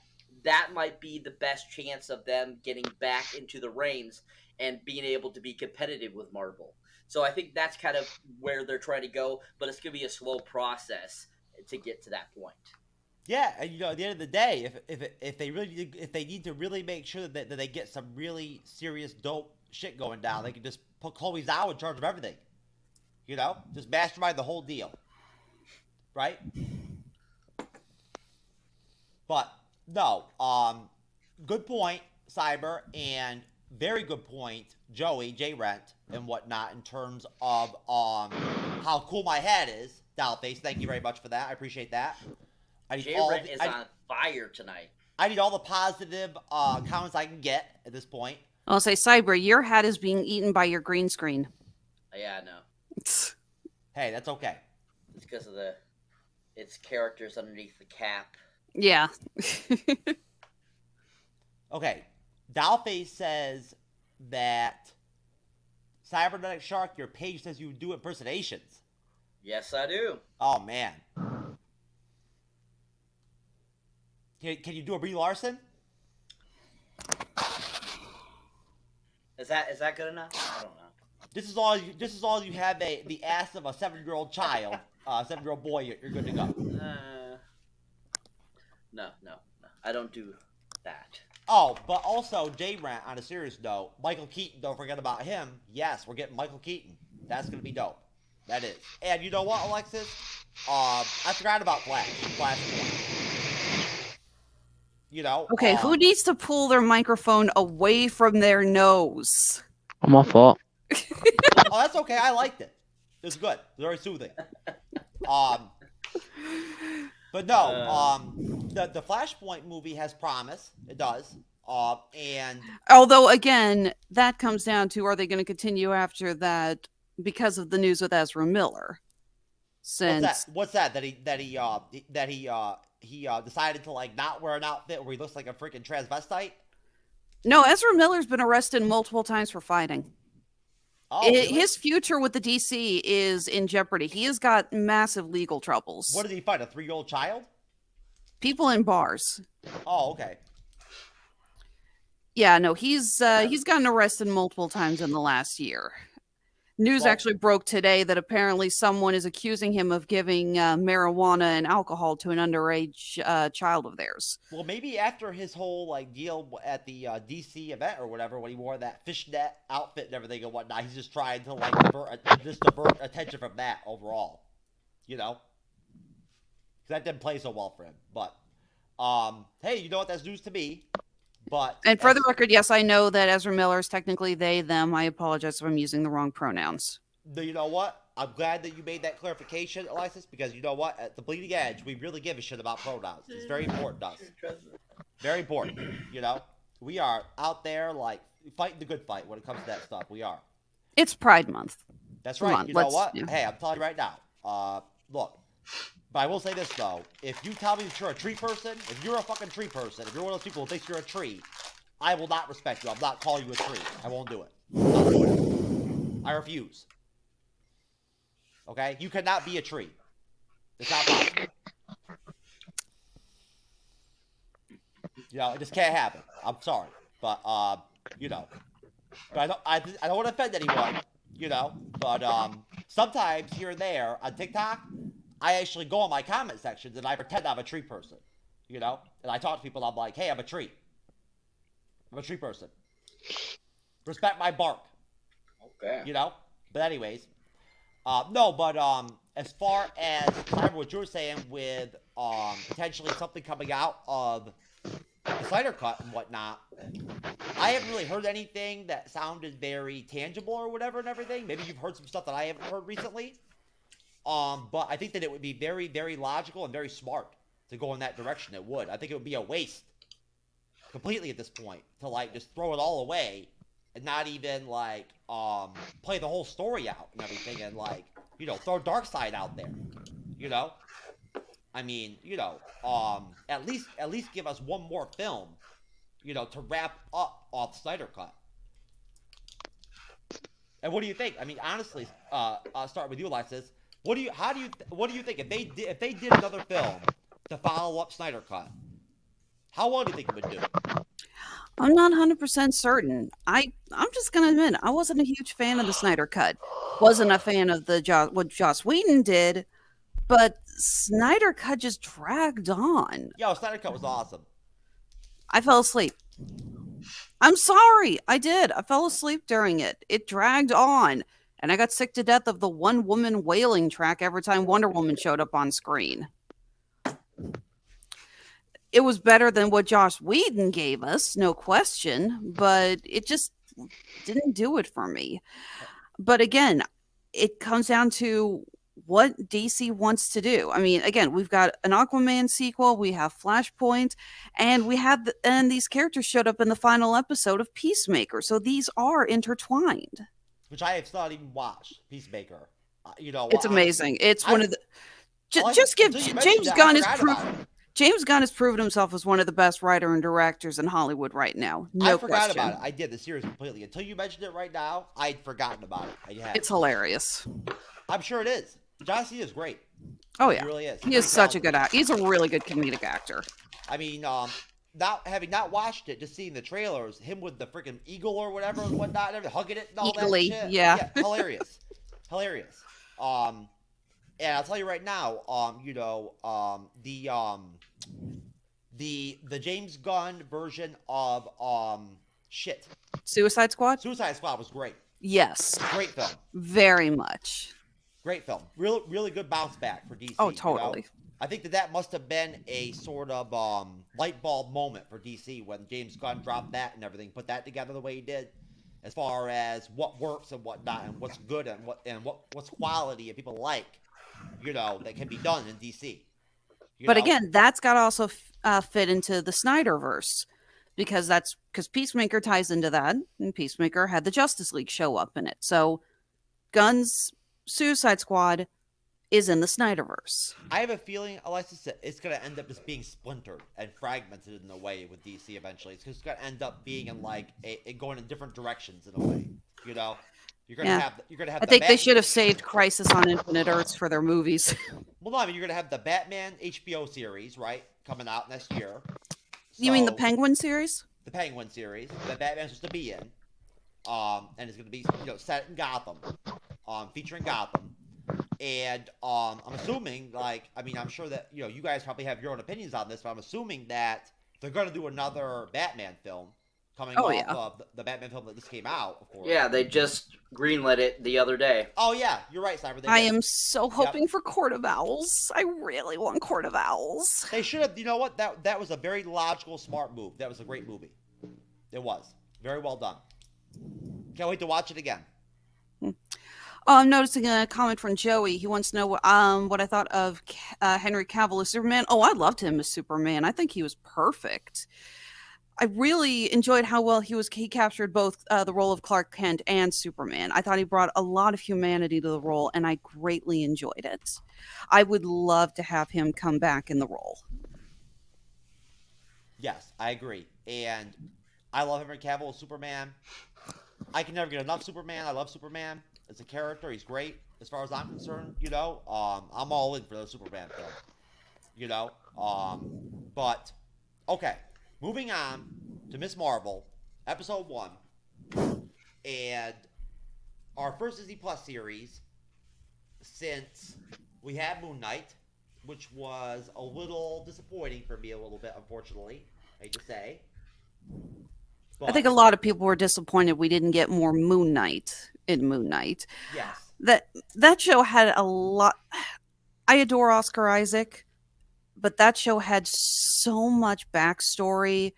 that might be the best chance of them getting back into the reins and being able to be competitive with Marvel. So I think that's kind of where they're trying to go, but it's going to be a slow process to get to that point. Yeah, and at the end of the day, if they need to really make sure that they get some really serious dope shit going down, they can just put Chloe Zhao in charge of everything. Just mastermind the whole deal, right? But no, good point, Cyber, and very good point, Joey, J-Rent, and whatnot, in terms of how cool my head is. Dollface, thank you very much for that. I appreciate that. J-Rent is on fire tonight. I need all the positive comments I can get at this point. I'll say, Cyber, your hat is being eaten by your green screen. Yeah, I know. Hey, that's okay. It's because of its characters underneath the cap. Yeah. Okay. Dollface says that Cybernetic Shark, your page says you do impersonations. Yes, I do. Oh, man. Can you do a Brie Larson? Is that good enough? I don't know. This is all you have the ass of a 7-year-old child, 7-year-old boy. You're good to go. No. I don't do that. Oh, but also, J-Rant, on a serious note, Michael Keaton, don't forget about him. Yes, we're getting Michael Keaton. That's going to be dope. That is. And you know what, Alexis? I forgot about Flashpoint. Okay, who needs to pull their microphone away from their nose? I'm my fault. Oh, that's okay. I liked it. It was good. Very soothing. But no, the Flashpoint movie has promise. It does. And Although, again, that comes down to, are they going to continue after that because of the news with Ezra Miller? Since what's that? That he decided to like not wear an outfit where he looks like a freaking transvestite. no, Ezra Miller's been arrested multiple times for fighting. Oh, really? His future with the DC is in jeopardy. He has got massive legal troubles. What did he fight? A 3-year-old child? People in bars. Oh, okay. Yeah, no, he's gotten arrested multiple times in the last year. News actually broke today that apparently someone is accusing him of giving marijuana and alcohol to an underage child of theirs. Well, maybe after his whole like deal at the DC event or whatever, when he wore that fishnet outfit and everything and whatnot, he's just trying to like divert attention from that overall. You know, 'cause that didn't play so well for him. But hey, you know what? That's news to me. But and for the record, yes, I know that Ezra Miller is technically they, them. I apologize if I'm using the wrong pronouns. You know what? I'm glad that you made that clarification, Alexis, because you know what? At the Bleeding Edge, we really give a shit about pronouns. It's very important to us. Very important. You know? We are out there, like, fighting the good fight when it comes to that stuff. We are. It's Pride Month. That's right. On, you know what? Yeah. Hey, I'm telling you right now. Look. But I will say this, though. If you tell me that you're a tree person, if you're a fucking tree person, if you're one of those people who thinks you're a tree, I will not respect you. I'm not calling you a tree. I won't do it. I'm not doing it. I refuse. Okay? You cannot be a tree. It's not possible. You know, it just can't happen. I'm sorry. But, you know. But I don't want to offend anyone, you know. But, sometimes here and there on TikTok, I actually go on my comment sections and I pretend I'm a tree person, you know? And I talk to people and I'm like, hey, I'm a tree. I'm a tree person. Respect my bark. Okay. You know? But anyways. No, but as far as what you were saying with potentially something coming out of the Snyder Cut and whatnot, I haven't really heard anything that sounded very tangible or whatever and everything. Maybe you've heard some stuff that I haven't heard recently. But I think that it would be very, very logical and very smart to go in that direction. It would. I think it would be a waste completely at this point to like just throw it all away and not even like play the whole story out and everything and like, you know, throw Darkseid out there. You know? I mean, you know, at least give us one more film, you know, to wrap up off Snyder Cut. And what do you think? I mean, honestly, I'll start with you, Alexis. What do you think if they did another film to follow up Snyder Cut? How long do you think it would do? I'm not 100% certain. I'm just gonna admit I wasn't a huge fan of the Snyder Cut. Wasn't a fan of what Joss Whedon did, but Snyder Cut just dragged on. Yo, Snyder Cut was awesome. I fell asleep. I'm sorry, I did. I fell asleep during it. It dragged on. And I got sick to death of the one-woman wailing track every time Wonder Woman showed up on screen. It was better than what Joss Whedon gave us, no question, but it just didn't do it for me. But again, it comes down to what DC wants to do. I mean, again, we've got an Aquaman sequel, we have Flashpoint, and and these characters showed up in the final episode of Peacemaker, so these are intertwined. Which I have not even watched, Peacemaker. You know, it's amazing. It's one of the. James Gunn has proven himself as one of the best writer and directors in Hollywood right now. No question. I forgot about it. I did the series completely until you mentioned it right now. I'd forgotten about it. It's hilarious. I'm sure it is. John Cena is great. Oh yeah, he really is. He is such a good actor. He's a really good comedic actor. I mean, having not watched it, just seeing the trailers, him with the freaking eagle or whatever and whatnot, and hugging it and all that shit. Yeah. Hilarious. Hilarious. And I'll tell you right now, you know, the James Gunn version of Suicide Squad? Suicide Squad was great. Yes. Great film. Very much. Great film. Really good bounce back for DC. Oh, totally. You know? I think that must have been a sort of light bulb moment for DC when James Gunn dropped that and everything, put that together the way he did, as far as what works and what not, and what's good and what's quality and people like. that can be done in DC. But again, that's got to also fit into the Snyderverse, because Peacemaker ties into that, and Peacemaker had the Justice League show up in it. So Gunn's Suicide Squad is in the Snyderverse. I have a feeling, Alexis, it's going to end up just being splintered and fragmented in a way with DC eventually. It's just going to end up being in going in different directions in a way. You're going to have. I think they should have saved Crisis on Infinite Earths for their movies. Well, no, I mean, you're going to have the Batman HBO series, right, coming out next year. You mean the Penguin series? The Penguin series that Batman's supposed to be in, and it's going to be set in Gotham, featuring Gotham. And I'm assuming, I'm sure that you guys probably have your own opinions on this, but I'm assuming that they're going to do another Batman film coming off of the Batman film that just came out, of course. Yeah, they just greenlit it the other day. Oh yeah, you're right, Snyder. I am so hoping for Court of Owls. I really want Court of Owls. They should have. You know what? That was a very logical, smart move. That was a great movie. It was very well done. Can't wait to watch it again. I'm noticing a comment from Joey. He wants to know what I thought of Henry Cavill as Superman. Oh, I loved him as Superman. I think he was perfect. I really enjoyed how well he captured both the role of Clark Kent and Superman. I thought he brought a lot of humanity to the role, and I greatly enjoyed it. I would love to have him come back in the role. Yes, I agree. And I love Henry Cavill as Superman. I can never get enough Superman. I love Superman as a character. He's great as far as I'm concerned. I'm all in for the Superman film. But okay. Moving on to Ms. Marvel, episode 1, and our first Disney Plus series since we had Moon Knight, which was a little disappointing for me a little bit, unfortunately, I hate to say. But I think a lot of people were disappointed we didn't get more Moon Knight in Moon Knight. Yes. That show had a lot. I adore Oscar Isaac, but that show had so much backstory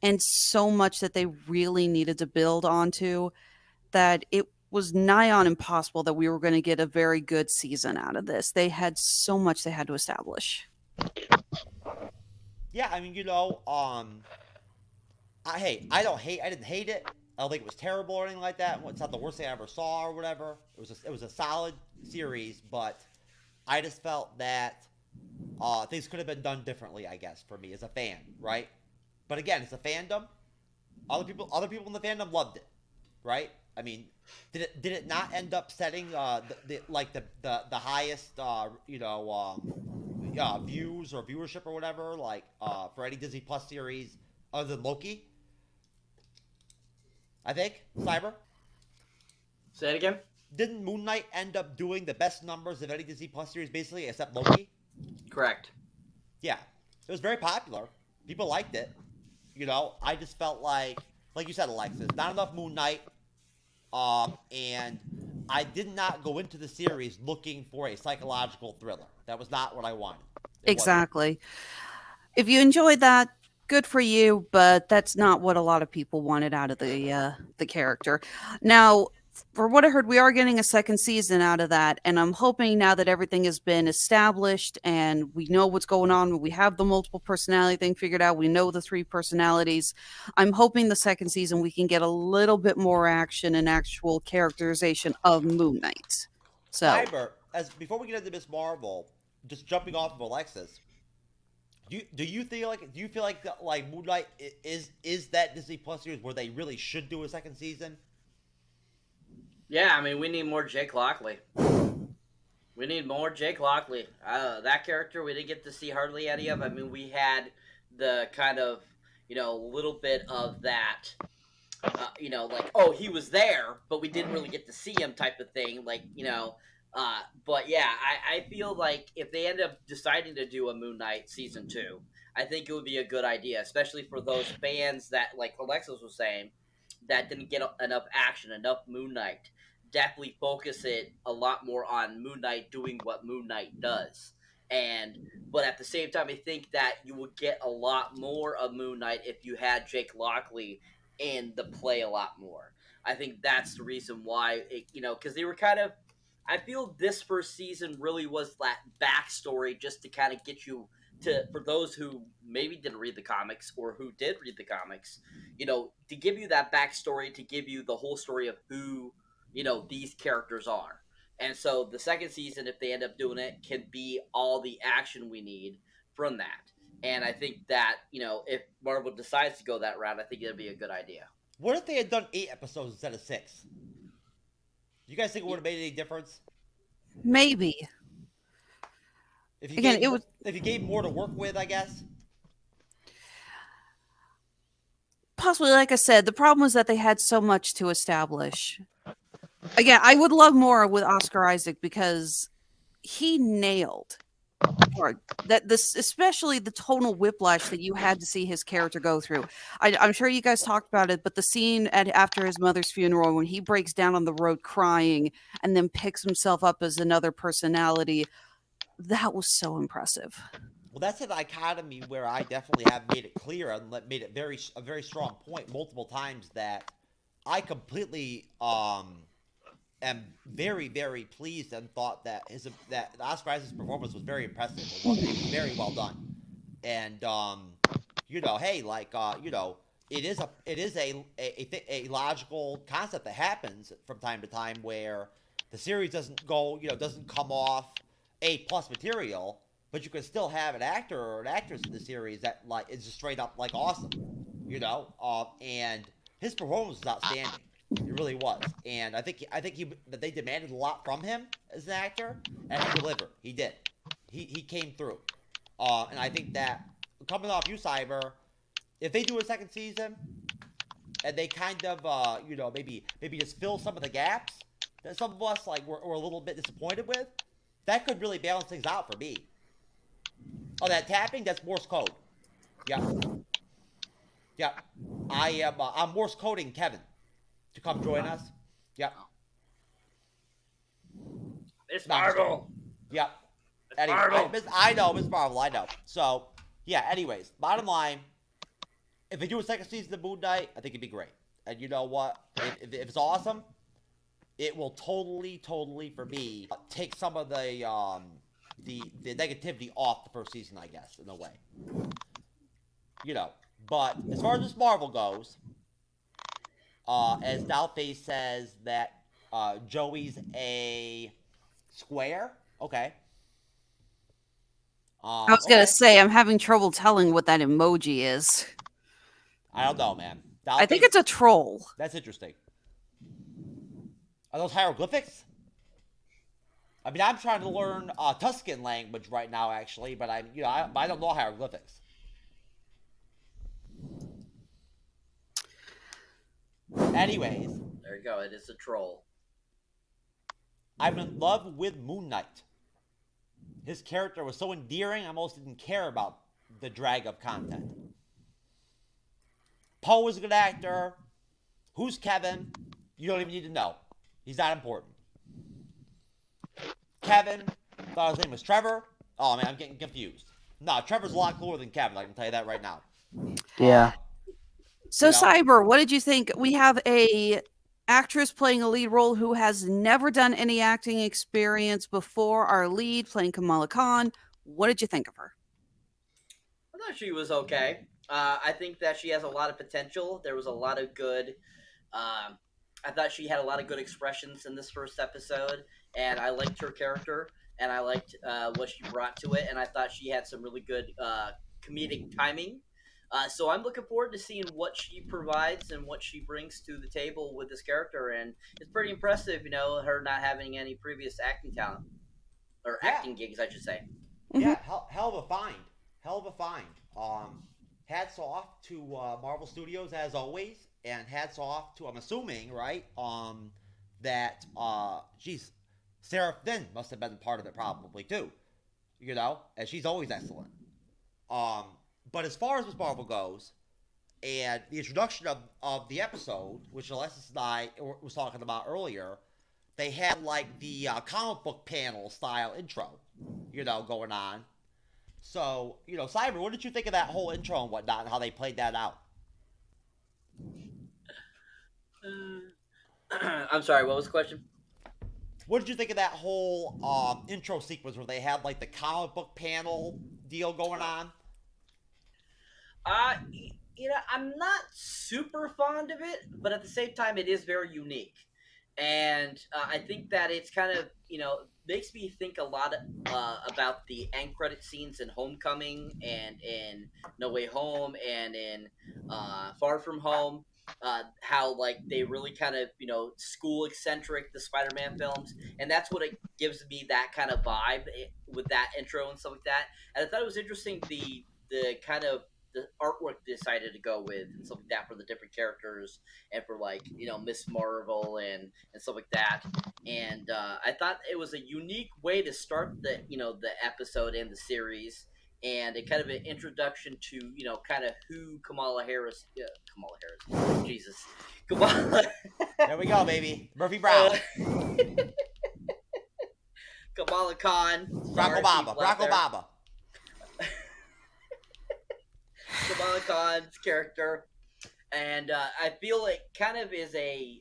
and so much that they really needed to build onto that it was nigh on impossible that we were going to get a very good season out of this. They had so much they had to establish. Yeah, I mean, I didn't hate it. I don't think it was terrible or anything like that. It's not the worst thing I ever saw or whatever. It was a solid series, but I just felt that things could have been done differently, I guess, for me as a fan, right? But again, it's a fandom. Other people in the fandom loved it, right? I mean, did it not end up setting the highest views or viewership or whatever for any Disney Plus series other than Loki? I think Cyber. Say it again. Didn't Moon Knight end up doing the best numbers of any Disney Plus series, basically, except Loki? Correct. Yeah. It was very popular. People liked it. I just felt like you said, Alexis, not enough Moon Knight. And I did not go into the series looking for a psychological thriller. That was not what I wanted. Exactly. If you enjoyed that, good for you, but that's not what a lot of people wanted out of the character. Now, for what I heard, we are getting a second season out of that, and I'm hoping now that everything has been established and we know what's going on, we have the multiple personality thing figured out, we know the 3 personalities, I'm hoping the second season we can get a little bit more action and actual characterization of Moon Knight. So, Cyber, before we get into Ms. Marvel, just jumping off of Alexis, do you feel like Moon Knight is that Disney Plus series where they really should do a second season? Yeah, I mean, we need more Jake Lockley. We need more Jake Lockley. That character, we didn't get to see hardly any of. I mean, we had the kind of, little bit of that, he was there, but we didn't really get to see him type of thing. But yeah, I feel like if they end up deciding to do a Moon Knight season 2, I think it would be a good idea, especially for those fans that, like Alexis was saying, that didn't get enough action, enough Moon Knight. Definitely focus it a lot more on Moon Knight doing what Moon Knight does. But at the same time, I think that you would get a lot more of Moon Knight if you had Jake Lockley in the play a lot more. I think that's the reason why, because they were kind of I feel this first season really was that backstory just to kind of get you to, for those who maybe didn't read the comics or who did read the comics, to give you that backstory, to give you the whole story of who, these characters are. And so the second season, if they end up doing it, can be all the action we need from that. And I think that, if Marvel decides to go that route, I think it'd be a good idea. What if they had done 8 episodes instead of 6? You guys think it would have made any difference? Maybe. If you gave more to work with, I guess. Possibly, like I said, the problem was that they had so much to establish. Again, I would love more with Oscar Isaac because he nailed this, especially the tonal whiplash that you had to see his character go through. I'm sure you guys talked about it, but the scene after his mother's funeral, when he breaks down on the road crying and then picks himself up as another personality, that was so impressive. Well, that's a dichotomy where I definitely have made it clear and made it a very strong point multiple times that I completely am very, very pleased and thought that Oscar Isaac's performance was very impressive. It was very well done, and hey, it is a logical concept that happens from time to time where the series doesn't come off A+ material, but you can still have an actor or an actress in the series that is just straight up awesome, and his performance was outstanding. It really was, and I think that they demanded a lot from him as an actor, and he delivered. He did. He came through, and I think that coming off you, Cyber, if they do a second season, and they kind of maybe just fill some of the gaps that some of us were a little bit disappointed with, that could really balance things out for me. Oh, that tapping, that's Morse code. Yeah. I'm Morse coding Kevin to come join us. Yep. Miss Marvel. Yep. Anyway, I know, Miss Marvel, I know. So, yeah, anyways, bottom line, if they do a second season of Moon Knight, I think it'd be great. And you know what? If it's awesome, it will totally, for me, take some of the negativity off the first season, I guess, in a way. But as far as Miss Marvel goes, as Doubtface says that Joey's a square. Okay. I was gonna say I'm having trouble telling what that emoji is. I don't know, man. Doubtface, I think it's a troll. That's interesting. Are those hieroglyphics? I mean, I'm trying to learn Tuscan language right now, actually, but I don't know hieroglyphics. Anyways, there you go. It is a troll. I'm in love with Moon Knight. His character was so endearing, I almost didn't care about the drag of content. Poe is a good actor. Who's Kevin? You don't even need to know. He's not important. Kevin, thought his name was Trevor. Oh man, I'm getting confused. No, Trevor's a lot cooler than Kevin, I can tell you that right now. Yeah. So, Cyber, what did you think? We have a actress playing a lead role who has never done any acting experience before. Our lead playing Kamala Khan. What did you think of her? I thought she was okay. I think that she has a lot of potential. There was a lot of good. I thought she had a lot of good expressions in this first episode, and I liked her character, and I liked what she brought to it, and I thought she had some really good comedic timing. So I'm looking forward to seeing what she provides and what she brings to the table with this character, and it's pretty impressive, her not having any previous acting talent, or acting gigs, I should say. Yeah, hell of a find. Hats off to Marvel Studios as always, and hats off to, I'm assuming, right, that Sarah Finn must have been part of it probably too, and she's always excellent. But as far as Miss Marvel goes, and the introduction of the episode, which Alexis and I was talking about earlier, they had the comic book panel style intro, going on. So, Cyber, what did you think of that whole intro and whatnot, and how they played that out? I'm sorry, what was the question? What did you think of that whole intro sequence where they had like the comic book panel deal going on? I'm not super fond of it, but at the same time, it is very unique, and I think that it's kind of makes me think a lot about the end credit scenes in Homecoming and in No Way Home and in Far From Home. How like they really kind of school eccentric the Spider-Man films, and that's what it gives me, that kind of vibe with that intro and stuff like that. And I thought it was interesting the kind of the artwork they decided to go with and stuff like that for the different characters and for like Miss Marvel and stuff like that. And I thought it was a unique way to start the episode and the series, and a kind of an introduction to kind of who Kamala Harris, Jesus, Kamala. There we go, baby. Murphy Brown. Kamala Khan. Barack Obama. Kamala Khan's character, and I feel it kind of is a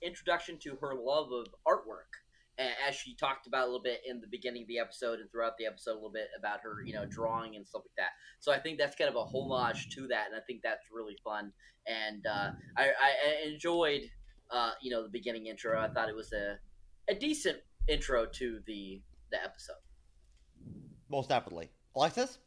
introduction to her love of artwork, as she talked about a little bit in the beginning of the episode and throughout the episode, a little bit about her drawing and stuff like that. So I think that's kind of a homage to that, and I think that's really fun. And I enjoyed the beginning intro. I thought it was a decent intro to the episode. Most definitely. Alexis?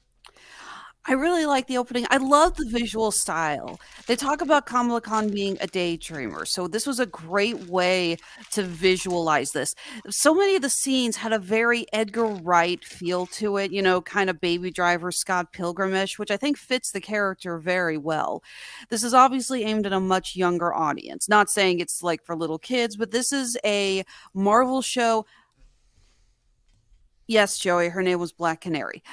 I really like the opening. I love the visual style. They talk about Kamala Khan being a daydreamer. So this was a great way to visualize this. So many of the scenes had a very Edgar Wright feel to it, kind of Baby Driver, Scott Pilgrim-ish, which I think fits the character very well. This is obviously aimed at a much younger audience. Not saying it's like for little kids, but this is a Marvel show. Yes, Joey, her name was Black Canary.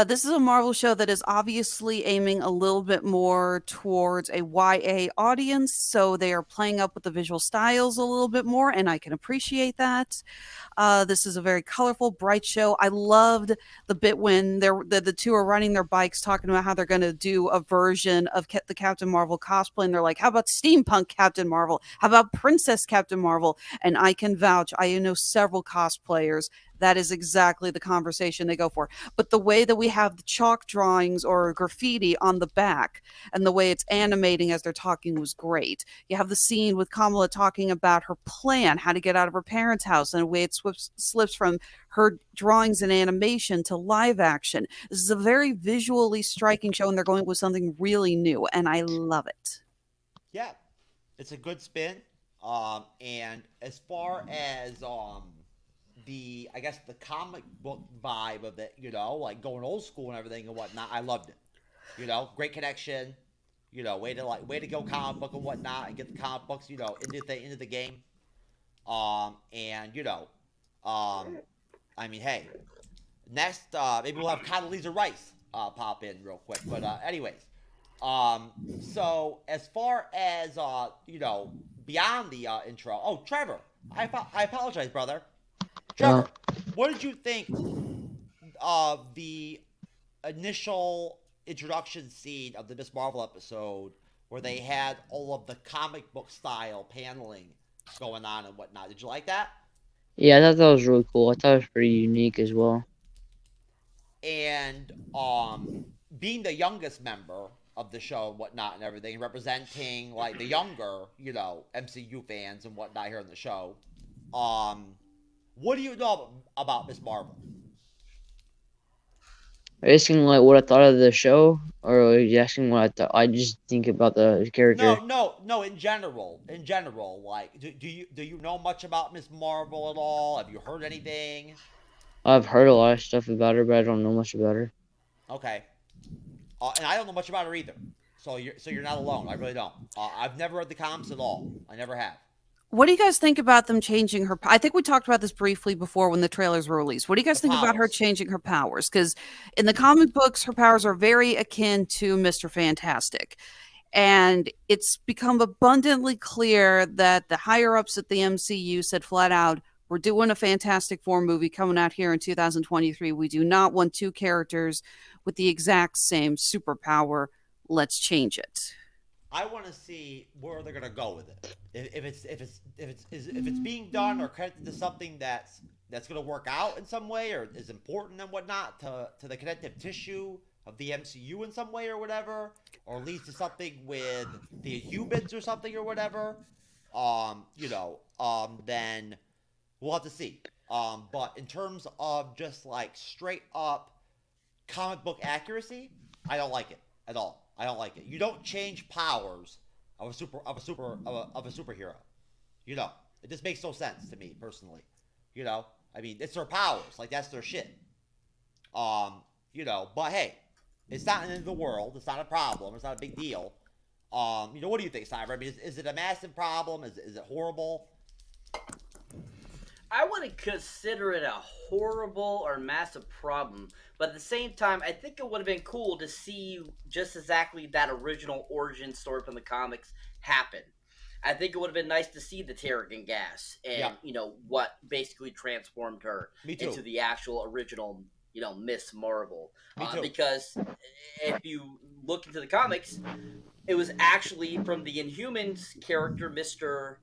This is a Marvel show that is obviously aiming a little bit more towards a YA audience, so they are playing up with the visual styles a little bit more, and I can appreciate that. This is a very colorful, bright show. I loved the bit when the two are riding their bikes talking about how they're going to do a version of the Captain Marvel cosplay, and they're like, how about steampunk Captain Marvel? How about Princess Captain Marvel? And I can vouch, I know several cosplayers. That is exactly the conversation they go for. But the way that we have the chalk drawings or graffiti on the back and the way it's animating as they're talking was great. You have the scene with Kamala talking about her plan, how to get out of her parents' house, and the way it slips from her drawings and animation to live action. This is a very visually striking show, and they're going with something really new, and I love it. Yeah, it's a good spin. And as far as the comic book vibe of it, like going old school and everything and whatnot, I loved it. Great connection, way to go comic book and whatnot, and get the comic books, into the game. Hey, next, maybe we'll have Condoleezza Rice pop in real quick. But anyways, so as far as beyond the intro, oh, Trevor, I apologize, brother. Trevor, what did you think of the initial introduction scene of the Miss Marvel episode where they had all of the comic book style paneling going on and whatnot? Did you like that? Yeah, I thought that was really cool. I thought it was pretty unique as well. And being the youngest member of the show and whatnot and everything, representing like the younger, MCU fans and whatnot here on the show, what do you know about Miss Marvel? Are you asking like what I thought of the show, or are you asking what I thought? I just think about the character. No. In general, like, do you know much about Miss Marvel at all? Have you heard anything? I've heard a lot of stuff about her, but I don't know much about her. Okay. And I don't know much about her either. So you're not alone. I really don't. I've never read the comics at all. I never have. What do you guys think about them changing her? I think we talked about this briefly before when the trailers were released. What do you guys think about her changing her powers? Because in the comic books, her powers are very akin to Mr. Fantastic. And it's become abundantly clear that the higher-ups at the MCU said flat out, we're doing a Fantastic Four movie coming out here in 2023. We do not want two characters with the exact same superpower. Let's change it. I want to see where they're gonna go with it. If it's being done or credited to something that's gonna work out in some way or is important and whatnot to the connective tissue of the MCU in some way or whatever, or leads to something with the humans or something or whatever, then we'll have to see. But in terms of just like straight up comic book accuracy, I don't like it at all. I don't like it. You don't change powers of a superhero. It just makes no sense to me personally. I mean, it's their powers, like that's their shit. But hey, it's not the end of the world. It's not a problem. It's not a big deal. What do you think, Snyder? I mean, is it a massive problem? Is it horrible? I wouldn't consider it a horrible or massive problem, but at the same time, I think it would have been cool to see just exactly that original origin story from the comics happen. I think it would have been nice to see the Terrigen gas and, what basically transformed her into the actual original, Miss Marvel. Because if you look into the comics, it was actually from the Inhumans character, Mr.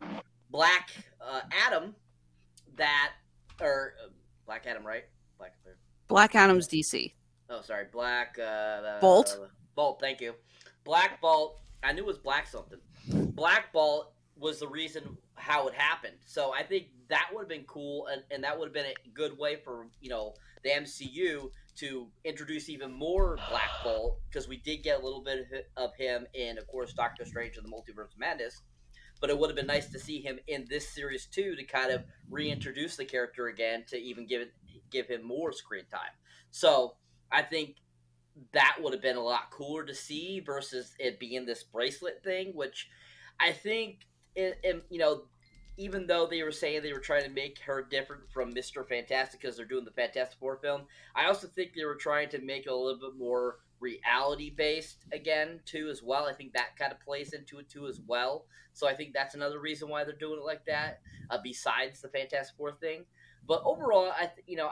Black Adam, Black Adam, right? Black Adam's DC. Oh, sorry, Black Bolt. Bolt, thank you. Black Bolt. I knew it was Black something. Black Bolt was the reason how it happened. So I think that would have been cool, and that would have been a good way for the MCU to introduce even more Black Bolt, because we did get a little bit of him in, of course, Doctor Strange and the Multiverse of Madness. But it would have been nice to see him in this series too, to kind of reintroduce the character again, to even give him more screen time. So I think that would have been a lot cooler to see versus it being this bracelet thing, which I think even though they were saying they were trying to make her different from Mr. Fantastic because they're doing the Fantastic Four film, I also think they were trying to make it a little bit more reality based again too as well. I think that kind of plays into it too as well. So I think that's another reason why they're doing it like that, besides the Fantastic Four thing. But overall, I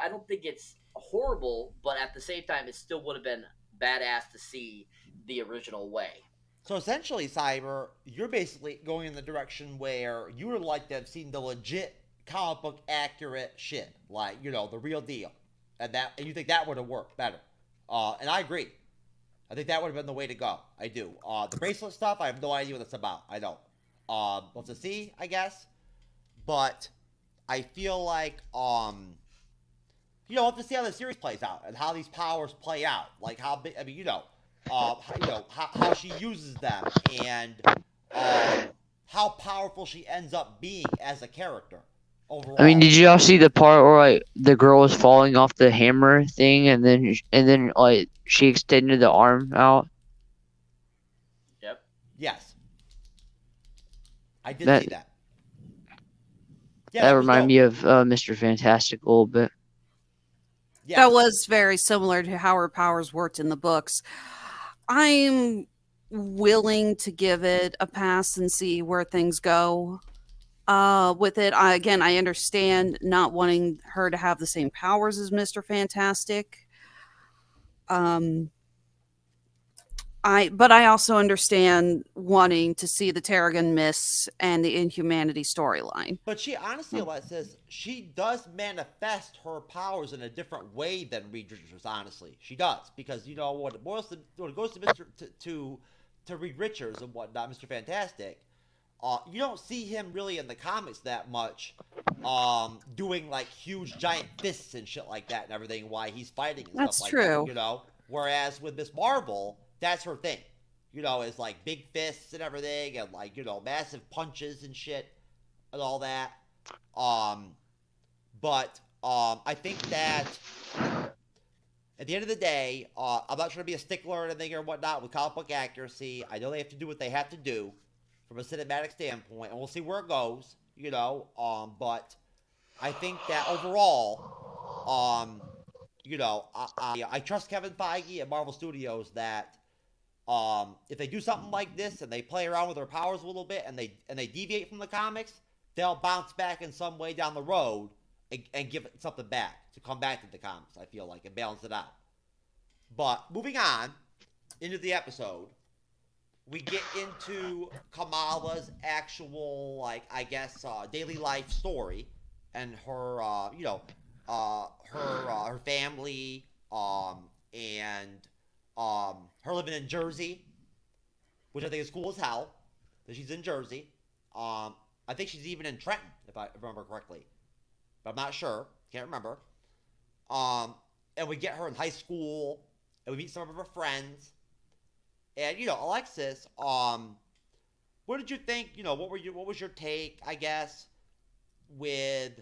don't think it's horrible, but at the same time, it still would have been badass to see the original way. So essentially, Cyber, you're basically going in the direction where you would like to have seen the legit comic book accurate shit, like the real deal, and you think that would have worked better. And I agree. I think that would have been the way to go. I do. The bracelet stuff, I have no idea what that's about. I don't. We'll have to see, I guess. But I feel like, we'll have to see how the series plays out and how these powers play out. Like how big, I mean, how she uses them and how powerful she ends up being as a character overall. I mean, did you all see the part where like the girl was falling off the hammer thing, and then like she extended the arm out? Yep. Yes. I did see that. Yeah, that reminded me of Mr. Fantastic a little bit. Yes. That was very similar to how her powers worked in the books. I'm willing to give it a pass and see where things go with it. I understand not wanting her to have the same powers as Mr. Fantastic. But I also understand wanting to see the Terrigen Miss and the Inhumanity storyline. But she honestly, Alexis, she does manifest her powers in a different way than Reed Richards. Honestly, she does, because when it goes to Reed Richards and whatnot, Mr. Fantastic, you don't see him really in the comics that much, doing like huge giant fists and shit like that and everything. Why he's fighting and That's stuff true. like that. Whereas with Miss Marvel, that's her thing. Is like big fists and everything, and like massive punches and shit and all that. But I think that at the end of the day, I'm not trying to be a stickler or anything or whatnot with comic book accuracy. I know they have to do what they have to do from a cinematic standpoint, and we'll see where it goes. But I think that overall, I trust Kevin Feige and Marvel Studios that if they do something like this and they play around with their powers a little bit and they deviate from the comics, they'll bounce back in some way down the road and give it something back to come back to the comics, I feel like, and balance it out. But moving on into the episode, we get into Kamala's actual, like, I guess, daily life story, and her, her family, and her living in Jersey, which I think is cool as hell. That she's in Jersey. I think she's even in Trenton, if I remember correctly, but I'm not sure. Can't remember. And we get her in high school, and we meet some of her friends. And Alexis, what did you think? What was your take? I guess with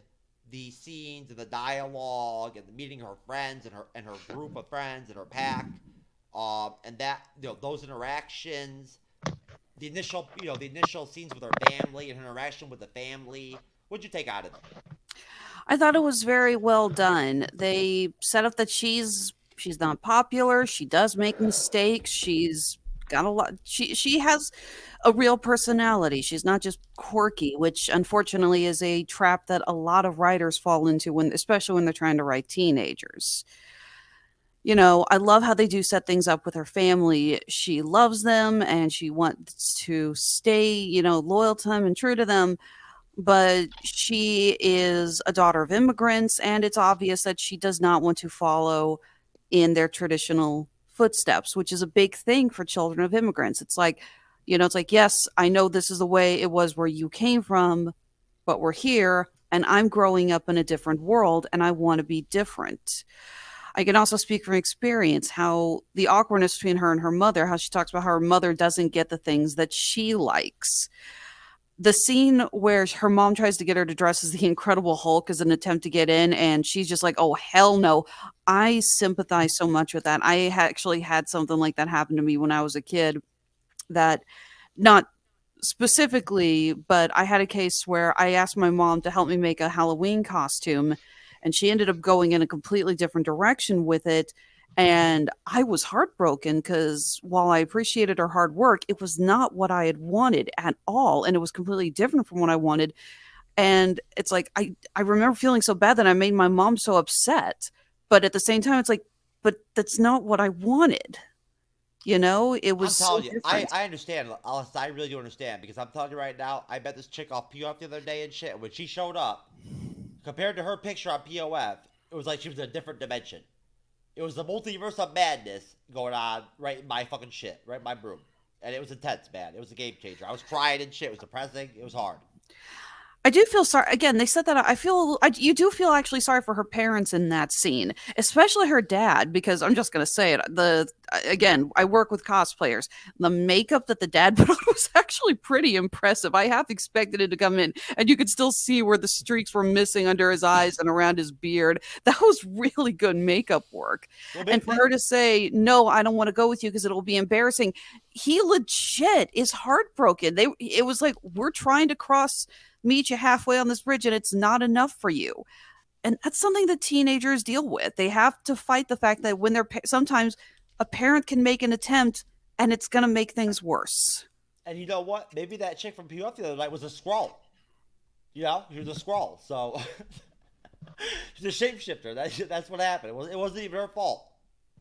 the scenes and the dialogue and the meeting her friends and her group of friends and her pack, and that those interactions, the initial scenes with her family and her interaction with the family. What'd you take out of it? I thought it was very well done. They set up that she's not popular. She does make mistakes. She's got a lot. She has a real personality. She's not just quirky, which unfortunately is a trap that a lot of writers fall into especially when they're trying to write teenagers. I love how they do set things up with her family. She loves them and she wants to stay, loyal to them and true to them, but she is a daughter of immigrants, and it's obvious that she does not want to follow in their traditional footsteps, which is a big thing for children of immigrants. It's like, yes, I know this is the way it was where you came from, but we're here, and I'm growing up in a different world, and I want to be different. I can also speak from experience how the awkwardness between her and her mother, how she talks about how her mother doesn't get the things that she likes. The scene where her mom tries to get her to dress as the Incredible Hulk as an attempt to get in, and she's just like, oh, hell no. I sympathize so much with that. I actually had something like that happen to me when I was a kid, that not specifically, but I had a case where I asked my mom to help me make a Halloween costume, and she ended up going in a completely different direction with it. And I was heartbroken because while I appreciated her hard work, it was not what I had wanted at all. And it was completely different from what I wanted. And it's like, I remember feeling so bad that I made my mom so upset. But at the same time, it's like, but that's not what I wanted. It was I'm telling so you, different. I understand, Alice. I really do understand, because I'm telling you right now, I met this chick off POF the other day and shit. When she showed up, compared to her picture on POF, it was like she was in a different dimension. It was the multiverse of madness going on right in my fucking shit, right in my room. And it was intense, man. It was a game changer. I was crying and shit. It was depressing. It was hard. I do feel sorry. Again, they said that you do feel actually sorry for her parents in that scene, especially her dad, because I'm just going to say it. Again, I work with cosplayers. The makeup that the dad put on was actually pretty impressive. I half expected it to come in, and you could still see where the streaks were missing under his eyes and around his beard. That was really good makeup work. Well, And for her to say, no, I don't want to go with you because it'll be embarrassing. He legit is heartbroken. It was like, we're trying to meet you halfway on this bridge and it's not enough for you. And that's something that teenagers deal with. They have to fight the fact that when sometimes a parent can make an attempt and it's going to make things worse. And you know what? Maybe that chick from POF the other night was a Skrull. She was a Skrull. So she's a shapeshifter. That's what happened. It wasn't even her fault.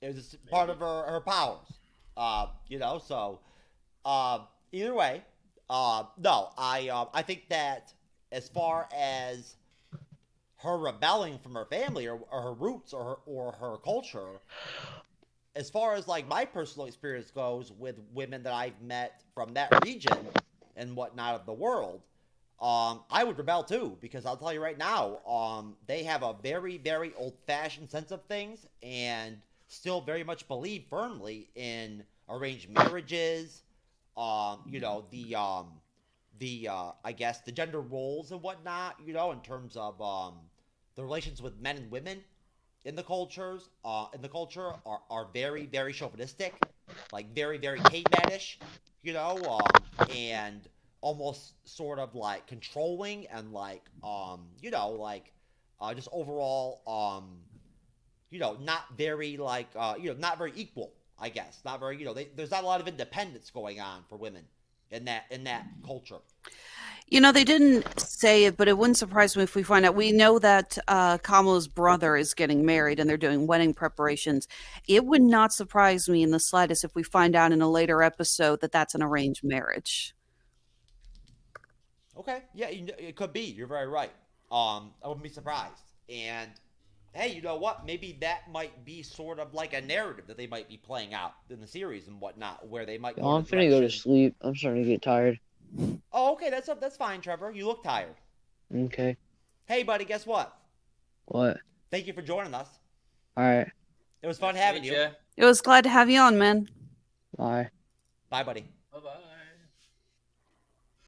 It was just part of her powers. So either way, no, I think that as far as her rebelling from her family or her roots or her culture, as far as like my personal experience goes with women that I've met from that region and whatnot of the world, I would rebel too, because I'll tell you right now, they have a very, very old-fashioned sense of things and still very much believe firmly in arranged marriages, I guess the gender roles and whatnot, in terms of the relations with men and women in the culture are very, very chauvinistic, like very, very caveman-ish, and almost sort of like controlling and like just overall not very like not very equal, I guess. Not very, there's not a lot of independence going on for women in that culture. You know, they didn't say it, but it wouldn't surprise me if we find out. We know that Kamala's brother is getting married and they're doing wedding preparations. It would not surprise me in the slightest if we find out in a later episode that that's an arranged marriage. Okay, yeah, it could be. You're very right. I wouldn't be surprised. And hey, you know what? Maybe that might be sort of like a narrative that they might be playing out in the series and whatnot, where they might go. Oh, I'm finna go to sleep. I'm starting to get tired. Oh, okay, that's fine, Trevor. You look tired. Okay. Hey, buddy, guess what? What? Thank you for joining us. All right. It was fun having you. It was glad to have you on, man. Bye. Bye, buddy. Bye bye.